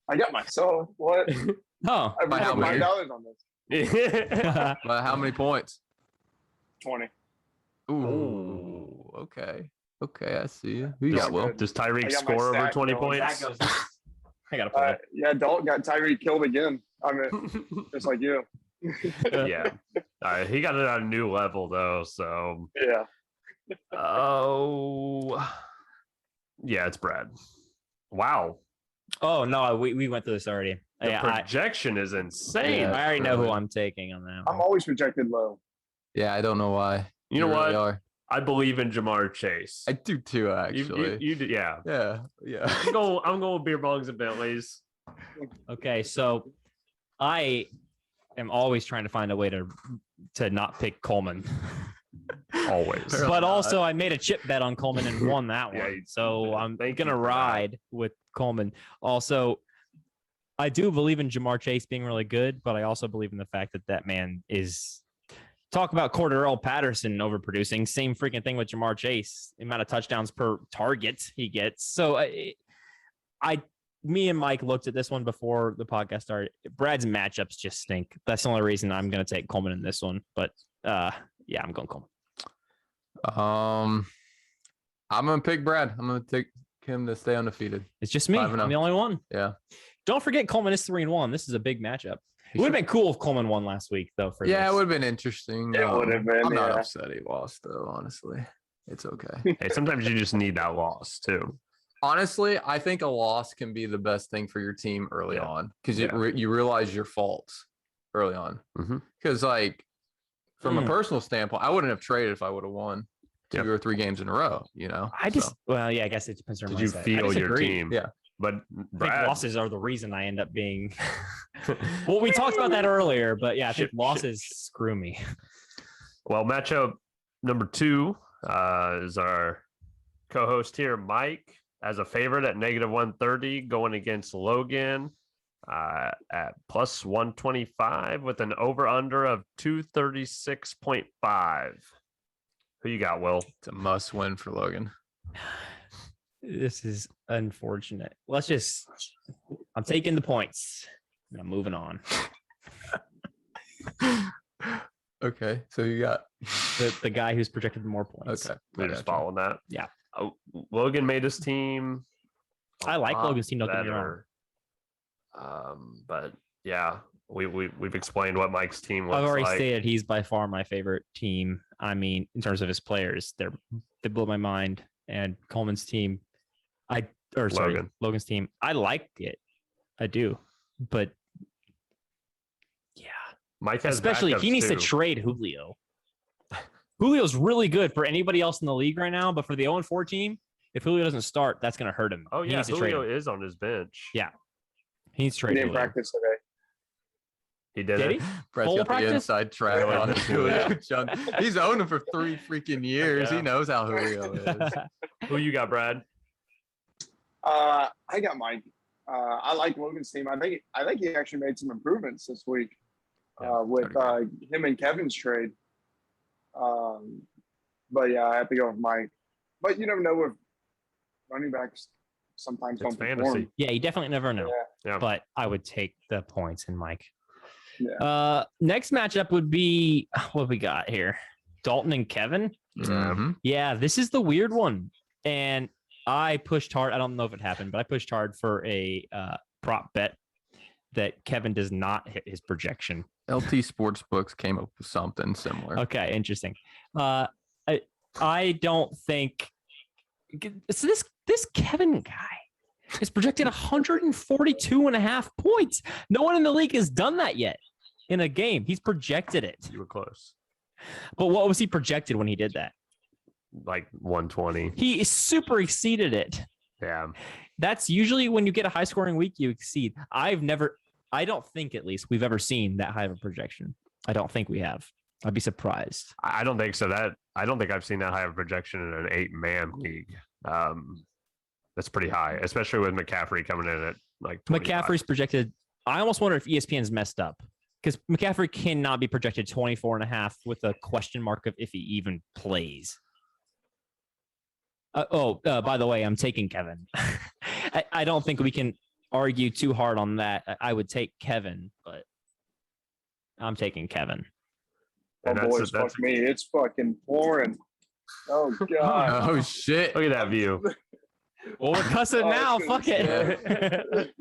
I got myself. What? Oh, I By how put many? $5 on this. How many points? 20. Ooh, okay, I see you. Who you got, Will? Does I Tyreek got my score over stack 20 going. points? I got a point. Yeah, Dalton got Tyreek killed again. I mean, just like you. Yeah. He got it on a new level though. So Yeah. oh, yeah, it's Brad. Wow, Oh no, we went through this already. the Yeah, projection is insane. I already know who I'm taking on that I'm one. always projected low. Yeah, I don't know why. You know really what? are. I believe in Jamar Chase. I do too, actually. You do, yeah. Yeah. I'm going with beer bongs and Bentleys. Okay, so I am always trying to find a way to not pick Coleman. Always. But also, I made a chip bet on Coleman and won that Yeah, one. So I'm thank going you to for that. ride with Coleman. Also, I do believe in Jamar Chase being really good, but I also believe in the fact that man is talk about Cordarrelle Patterson overproducing. Same freaking thing with Jamar Chase. The amount of touchdowns per target he gets. So me and Mike looked at this one before the podcast started. Brad's matchups just stink. That's the only reason I'm going to take Coleman in this one. But yeah, I'm going Coleman. I'm gonna pick Brad. I'm gonna take him to stay undefeated. It's just me. 5-0. I'm the only one. Yeah. Don't forget Coleman is 3-1. This is a big matchup. It would have been cool if Coleman won last week, though. For Yeah, this. it would have been interesting. It would have been. I'm not Yeah. upset he lost though. Honestly, it's okay. Hey, sometimes you just need that loss too. Honestly, I think a loss can be the best thing for your team early Yeah. on because Yeah. you realize your faults early on. Mhm. Because like from a personal standpoint, I wouldn't have traded if I would have won 2 Yep. or 3 games in a row. You know, I just, well, yeah, I guess it depends on Did you mindset. I feel your disagree. team? Yeah. But I think Brad, losses are the reason I end up being. Well, we talked about that earlier, but yeah, I think Shit. losses screw me. well, matchup number 2 is our co-host here, Mike, as a favorite at -130, going against Logan at +125 with an over/under of 236.5. Who you got, Will? it's a must win for Logan. This is unfortunate. I'm taking the points and I'm moving on. Okay, so you got The guy who's projected more points. okay. We're just following that. Yeah. Logan made his team. a I like lot Logan's team, don't get me wrong. better. But yeah, we've explained what Mike's team looks I've already like. stated he's by far my favorite team. I mean, in terms of his players, they blow my mind. And Coleman's team, Logan's team, I like it. I do. But yeah, Mike has especially he backups, needs to too. trade Julio. Julio's really good for anybody else in the league right now, but for the 0-4 team, if Julio doesn't start, that's going to hurt him. Oh He yeah, needs to trade Julio him. is on his bench. Yeah. He needs to He trade didn't Julio. practice today. He did, Did it. he? Brett's Full got practice? the inside track Really? on Julio Jones. He's owned him for 3 freaking years. Yeah. He knows how Julio is. Who you got, Brad? I got Mike. I like Logan's team. I think he actually made some improvements this week with him and Kevin's trade. But yeah, I have to go with Mike. But you never know if running backs sometimes It's don't fantasy. perform. Yeah, you definitely never know. Yeah. But I would take the points in Mike. Yeah. Next matchup would be what we got here. Dalton and Kevin. Mhm. Yeah, this is the weird one. And I pushed hard. I don't know if it happened, but I pushed hard for a prop bet that Kevin does not hit his projection. LT Sportsbooks came up with something similar. Okay, interesting. I don't think so. This Kevin guy is projected 142.5 points. No one in the league has done that yet in a game. He's projected it. You were close. But what was he projected when he did that? Like 120. He super exceeded it. Yeah. That's usually when you get a high scoring week, you exceed. I don't think at least we've ever seen that high of a projection. I don't think we have. I'd be surprised. I don't think so. I don't think I've seen that high of a projection in an 8-man league. That's pretty high, especially with McCaffrey coming in at like 25. McCaffrey's projected. I almost wonder if ESPN's messed up because McCaffrey cannot be projected 24.5 with a question mark of if he even plays. By the way, I'm taking Kevin. I don't think we can argue too hard on that. I would take Kevin, but I'm taking Kevin. And Oh, boys, fuck me. It's fucking pouring. Oh, God. Oh shit! Look at that view. Well, we're cussing now. it's Fuck gonna it.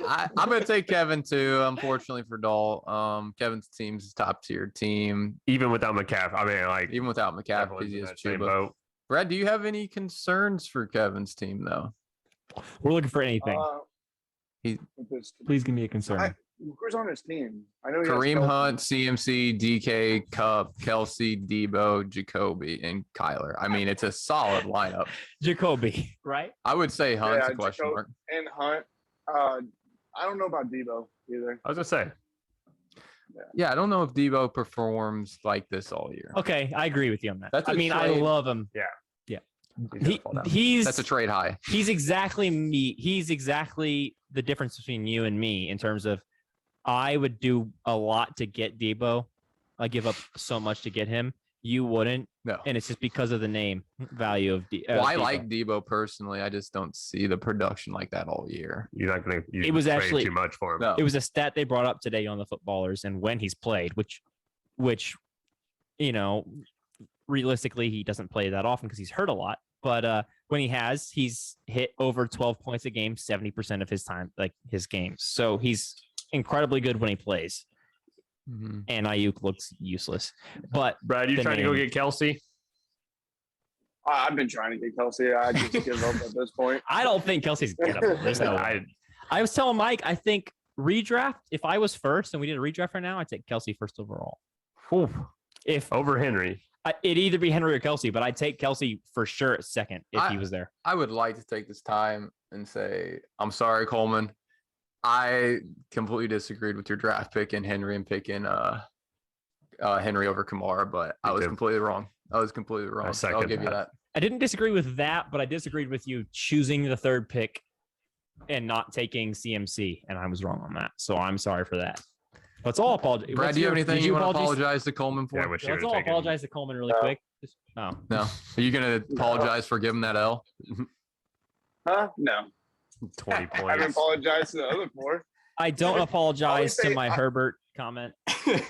I'm gonna take Kevin too. Unfortunately for Dahl, Kevin's team's a top tier team, Even without McCaffrey. I mean, like, even without McCaffrey. everyone's He in has that same Chuba. boat. Brad, do you have any concerns for Kevin's team though? We're looking for anything. with this- Please give me a concern. Who's on his team? I know he has Kareem Kelsey. Hunt, CMC, DK, Cup, Kelsey, Debo, Jacoby, and Kyler. I mean, it's a solid lineup. Jacoby, right? I would say Hunt's Yeah, a question Jacob- mark. and Hunt. I don't know about Debo either. I was gonna say, Yeah, I don't know if Debo performs like this all year. Okay, I agree with you on that. That's I a mean, I trade. love him. he's gonna fall down. That's a trade high. He's exactly me. He's exactly the difference between you and me in terms of I would do a lot to get Debo. I give up so much to get him. You wouldn't. No. And it's just because of the name value of Well, I Debo. like Debo personally. I just don't see the production like that all year. You're not gonna. You It was trade actually- too much for him. No. It was a stat they brought up today on the footballers and when he's played, which you know, realistically he doesn't play that often because he's hurt a lot. But when he has, he's hit over 12 points a game 70% of his time, like his games. So he's incredibly good when he plays. Mhm. And Ayuk looks useless. But Brad, you the trying to go name. get Kelsey? I've been trying to get Kelsey. I just give up at this point. I don't think Kelsey's gettable. There's no way. I was telling Mike, I think redraft, if I was first and we did a redraft right now, I'd take Kelsey first overall. If Over Henry. it'd either be Henry or Kelsey, but I'd take Kelsey for sure at second if he was there. I would like to take this time and say, I'm sorry, Coleman. I completely disagreed with your draft pick in Henry and picking Henry over Kamara, but I Me was too. completely wrong. I'll second give you that. that. I didn't disagree with that, but I disagreed with you choosing the third pick and not taking CMC, and I was wrong on that. So I'm sorry for that. Let's all apologize. Brad, do you have anything you want to apologize to Coleman for? Yeah, I wish you Let's would all have taken. apologize to Coleman really quick. Just, oh, No. Are you going to apologize for giving that L? Huh? No. 20 I haven't points. apologized to the other four. I don't apologize to say- my Herbert comment.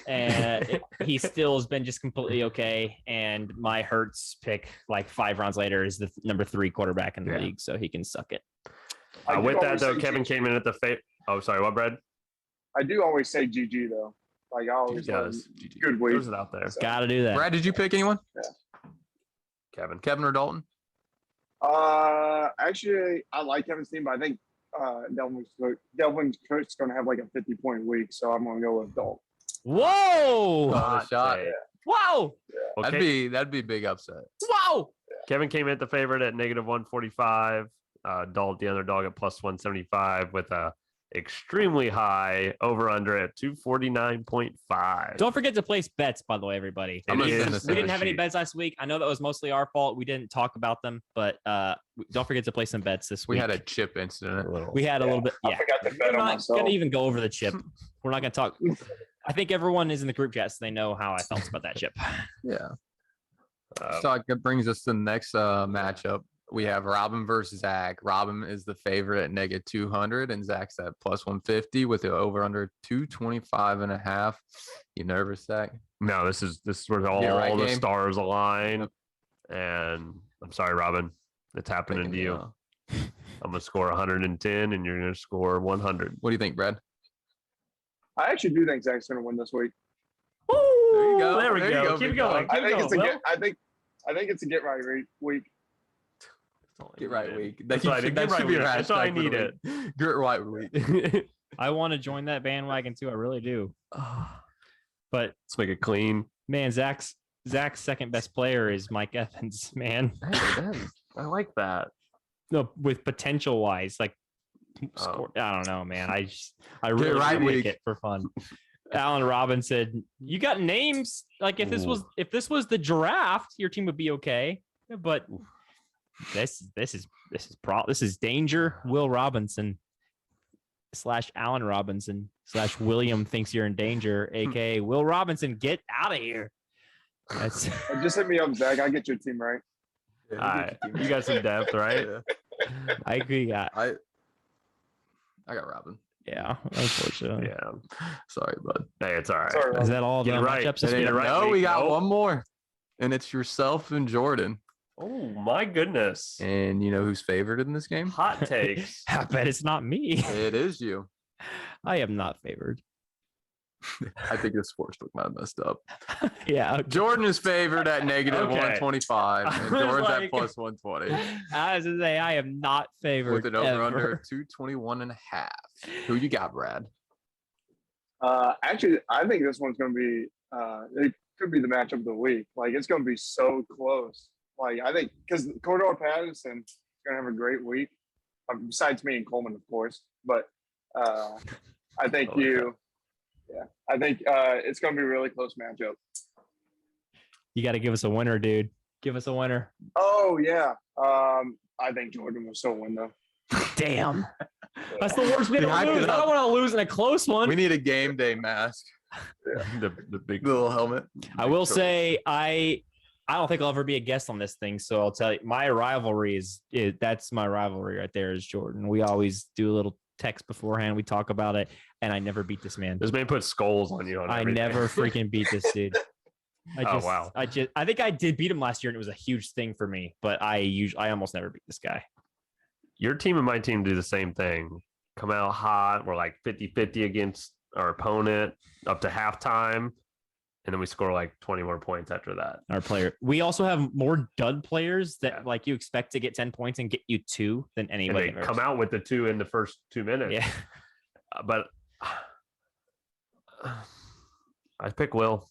And he still has been just completely okay. And my Hurts pick, like 5 rounds later, is the number 3 quarterback in the Yeah. league, so he can suck it. I do With that always though, say Kevin GG. came in at the Oh, sorry, what, Brad? I do always say GG though. Like I always He does. good week. Throws it out there. So, Got to do that. Brad, did you pick anyone? Kevin. Kevin or Dalton? Actually, I like Kevin's team, but I think Delvin's going to have like a 50-point week, so I'm going to go with Dalton. Whoa! Hot shot. take. Whoa! Okay. That'd be a big upset. Wow! Kevin came in at the favorite at -145. Dalt the underdog at +175 with a extremely high over/under at 249.5. Don't forget to place bets, by the way, everybody. I'm gonna It send is this We in didn't the have any sheet. bets last week. I know that was mostly our fault. We didn't talk about them, but don't forget to play some bets this week. We had a chip incident. We had a little bit. I Yeah. forgot to We're bet on not myself. going to even go over the chip. We're not going to talk. I think everyone is in the group chat, so they know how I felt about that chip. Yeah. Uh, So that brings us to the next matchup. We have Robin versus Zach. Robin is the favorite at -200, and Zach's at +150 with the over/under 225.5. You nervous, Zach? no, this is where all Yeah, right, the game. stars align. And I'm sorry, Robin. It's happening to you. I'm gonna score 110, and you're gonna score 100. What do you think, Brad? I actually do think Zach's going to win this week. Woo! There you go. There we There you go. go, Keep big going. dog. I Keep think it's a going. get. I think it's a get right week. Get right week. That's right. Get right week. That's all I hashtag for the needed. week. Get right week. I want to join that bandwagon too. I really do. But Let's make it clean. man, Zach's second best player is Mike Evans. Man, I like that. no, with potential wise, like Oh. I don't know, man. I really right make week. it for fun. Alan Robbins said, "You got names. Like if this was the draft, your team would be okay. But this is danger. Will Robinson / Allen Robinson / William thinks you're in danger. aka Will Robinson, get out of here." That's Just hit me up, Zach. I'll get your team right. All right. You got some depth, right? Yeah. I agree. Yeah, I got Robin. yeah. Unfortunately, Yeah. Sorry, bud. Hey, it's all right. Sorry, is Robin. that all the Get it right. matchups this Get week? it right. No, we got Nope. one more, and it's yourself and Jordan. Oh my goodness! And you know who's favored in this game? Hot takes. I bet it's not me. It is you. I am not favored. I think this sportsbook might have messed up. Yeah. Jordan is favored at negative Okay. 125, and I was Jordan's like- at plus 120 I was to say I am not favored. with an over under ever. 221 and a half. Who you got, Brad? Actually, I think this one's going to be. It could be the matchup of the week. Like it's going to be so close. Like I think because Cordell Patterson is going to have a great week. Besides me and Coleman, of course. But I think I think it's going to be a really close matchup. You got to give us a winner, dude. Give us a winner. Oh yeah. I think Jordan will still win though. Damn. That's the worst way to Hype it lose. I up. don't want to lose in a close one. We need a game day mask, the big little helmet. I will say I don't think I'll ever be a guest on this thing. So I'll tell you, my rivalry that's my rivalry right there is Jordan. We always do a little text beforehand. We talk about it, and I never beat this man. This man put skulls on you. I never freaking beat this dude. Wow. I think I did beat him last year, and it was a huge thing for me. But I almost never beat this guy. Your team and my team do the same thing. Come out hot. We're like 50-50 against our opponent up to halftime. And then we score like 20 more points after that. Our player. We also have more dud players that Yeah. like you expect to get 10 points and get you 2 than And anybody. they come out with the 2 in the first 2 minutes. Yeah. But I pick Will.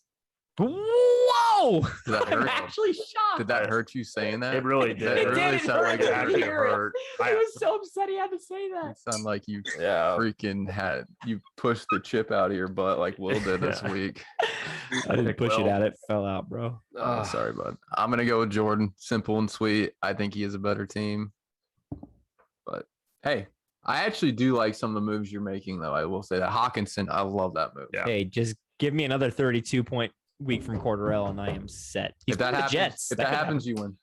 Whoa! Did that I'm hurt? actually shocked. Did that hurt you saying that? It really That did. It really did. It sounded like hurt. it I actually hear it. hurt. I was so upset he had to say that. It sounded like you Yeah. freaking you pushed the chip out of your butt like Will did this Yeah. week. I didn't pick push it Will. out. It fell out, bro. Oh, sorry, bud. I'm gonna go with Jordan. Simple and sweet. I think he is a better team. But hey, I actually do like some of the moves you're making, though. I will say that Hawkinson, I love that move. Yeah. Hey, just give me another 32-point week from Cordarrelle, and I am set. He's If that playing the happens, Jets. if that could happens, you win.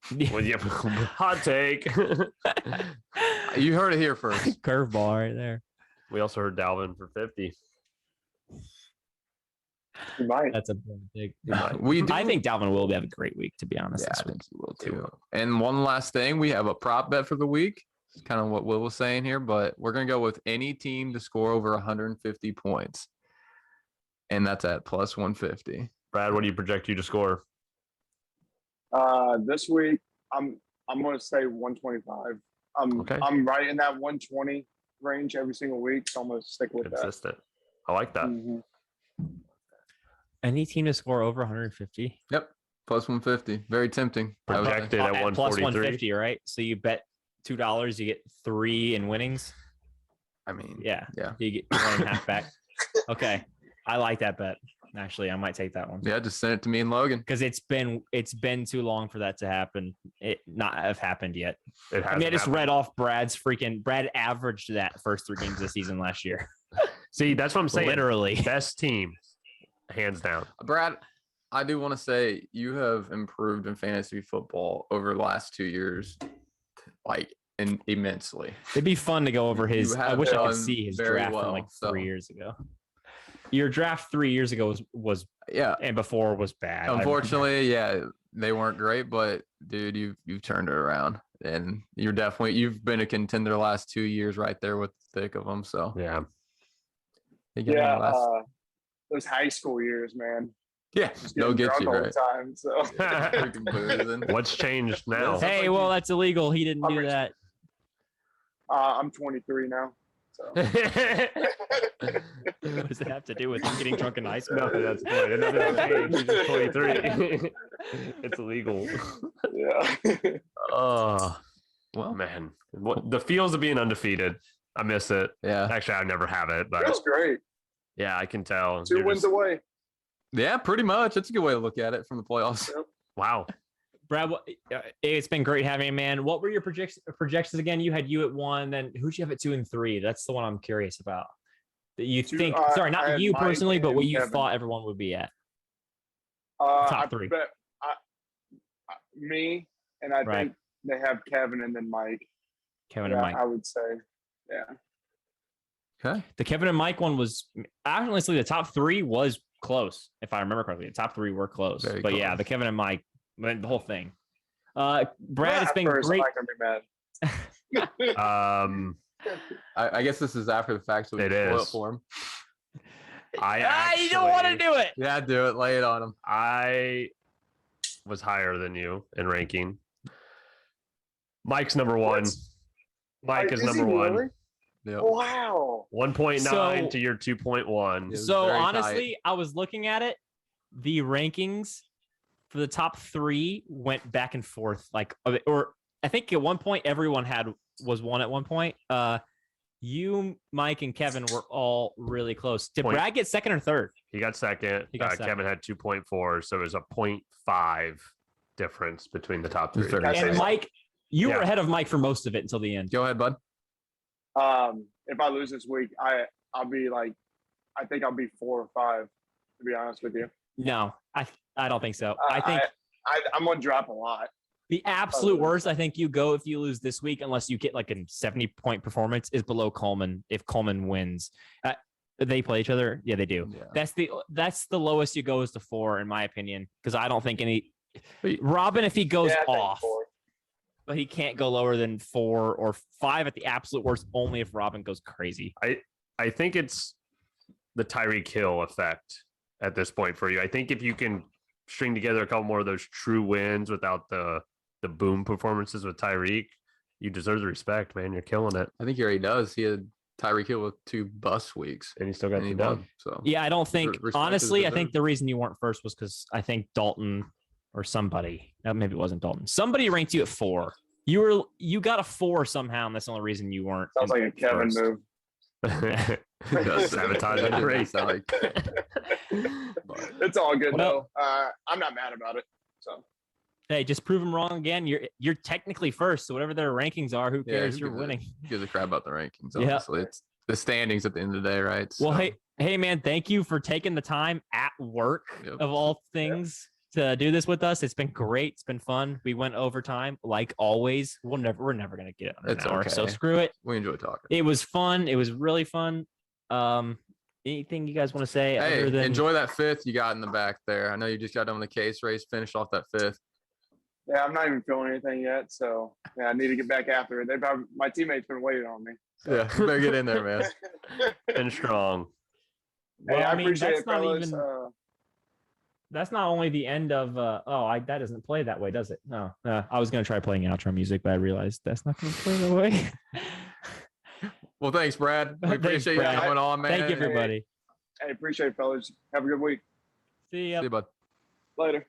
happen. Well, yeah. Hot take. You heard it here first. Curveball right there. We also heard Dalvin for 50. You might. That's a big dig. We do. I think Dalvin will have a great week, to be honest. Yeah, this I week. think you will too. And one last thing, we have a prop bet for the week. It's kind of what Will was saying here, but we're gonna go with any team to score over 150 points, and that's at plus 150. Brad, what do you project you to score? This week I'm going to say 125. Okay. I'm right in that 120 range every single week, so I'm going to stick with that. Consistent. I like that. Mhm. Any team to score over 150? Yep, plus 150. Very tempting. I would say. Projected at Plus 143. 150, right? So you bet $2, you get 3 in winnings. I mean, Yeah. yeah. You get 1.5 back. Okay. I like that bet. Actually, I might take that one. Yeah, just send it to me and Logan. Because it's been too long for that to happen. It not have happened yet. It I mean, I hasn't just happened. read off Brad averaged that first 3 games of the season last year. See, that's what I'm saying. Literally. Best team, hands down. Brad, I do want to say you have improved in fantasy football over the last 2 years, like immensely. It'd be fun to go over his. You I have wish I done could see his very draft well, from like so. 3 years ago. Your draft 3 years ago was Yeah. and before was bad. I remember. Unfortunately, yeah, they weren't great, but dude, you've turned it around, and you've been a contender the last 2 years, right there with the thick of them. So Yeah. you got Yeah, the last- those high school years, man. yeah, Just no getting get drunk you all right. the time. So Freaking boozing. What's changed now? Hey, well, that's illegal. He didn't do that. I'm 23 now. So What does it have to do with him getting drunk in high school? Nothing. That's the point. It doesn't change. He's just 23. It's illegal. yeah. Oh, Well, man. What the feels of being undefeated. I miss it. yeah, Actually, I never have it, but That's great. yeah, I can tell. 2 You're wins just- away. yeah, pretty much. That's a good way to look at it from the playoffs. Wow. Brad, it's been great having you, man. What were your projections again? You had you at 1, then who'd you have at 2 and 3? That's the one I'm curious about. That you think? Sorry, I not had you Mike personally, but what and you Kevin. thought everyone would be at. Top Top 3. Me and I Right. think they have Kevin and then Mike. Kevin Yeah, and Mike. I would say. Yeah. Okay. The Kevin and Mike one was honestly the top 3 was close, if I remember correctly. The top 3 were close, Very but yeah, close. the Kevin and Mike, the whole thing. Brad, it's been First, great. I'm not gonna be mad. I guess this is after the fact, so we It can spoil is. it for him. You don't want to do it. Yeah, do it. Lay it on him. I was higher than you in ranking. Mike's number one. Mike is Is he number one. really? Yep. Wow. 1.9 So- to your 2.1. Yes. So very honestly, I was looking at it. The rankings for the top 3 went back and forth. Or I think at one point everyone was one at one point. You, Mike, and Kevin were all really close. Did Brad get second or third? He got second. He got second. Kevin had 2.4, so it was a 0.5 difference between the top 3. Third. And Mike, you were Yeah. ahead of Mike for most of it until the end. Go ahead, bud. If I lose this week, I'll be like, I think I'll be 4 or 5. To be honest with you, No, I don't think so. I think I'm gonna drop a lot. the absolute worst I think you go if you lose this week, unless you get like a 70-point performance, is below Coleman. If Coleman wins, they play each other. Yeah, they do. Yeah. That's the lowest you go is to 4, in my opinion, because I don't think Robin, if he goes Yeah, I think off, 4. but he can't go lower than 4 or 5 at the absolute worst. Only if Robin goes crazy. I think it's the Tyreek Hill effect at this point for you. I think if you can string together a couple more of those true wins without the boom performances with Tyreek, you deserve the respect, man. You're killing it. I think he already does. He had Tyreek Hill with 2 bust weeks, And you still got and he the dub. won. So Yeah, I don't think Respect is honestly. I deserved. think the reason you weren't first was because I think Dalton or somebody. Maybe it wasn't Dalton. Somebody ranked you at 4. You got a 4 somehow, and that's the only reason you weren't. Sounds like a Kevin first. move. Sabotage That the did race. sound like- It's all good Well- though. I'm not mad about it. So Hey, just prove them wrong again. You're technically first, so whatever their rankings are, who Yeah, cares? who You're gives a- winning. Give a crap about the rankings. Yeah. Honestly, it's the standings at the end of the day, right? Well, So, hey, man, thank you for taking the time at work Yep. of all things to do this with us. It's been great. It's been fun. We went overtime like always. We're never gonna get under It's an hour, so okay. screw it. we enjoy talking. It was fun. It was really fun. Anything you guys want to say Hey, other than enjoy that 5th you got in the back there. I know you just got done with the case race, finished off that 5th. yeah, I'm not even feeling anything yet. So yeah, I need to get back after it. My teammates been waiting on me. Yeah, you better get in there, man. And strong. Hey, Well, I I mean, appreciate that's it, not fellas. even- That's not only the end of. That doesn't play that way, does it? No. I was gonna try playing outro music, but I realized that's not gonna play that way. Well, thanks, Brad. We Thanks, appreciate you Brad. coming on, man. Thank you, everybody. Hey, appreciate it, fellas. Have a good week. See ya. See you, bud. Later.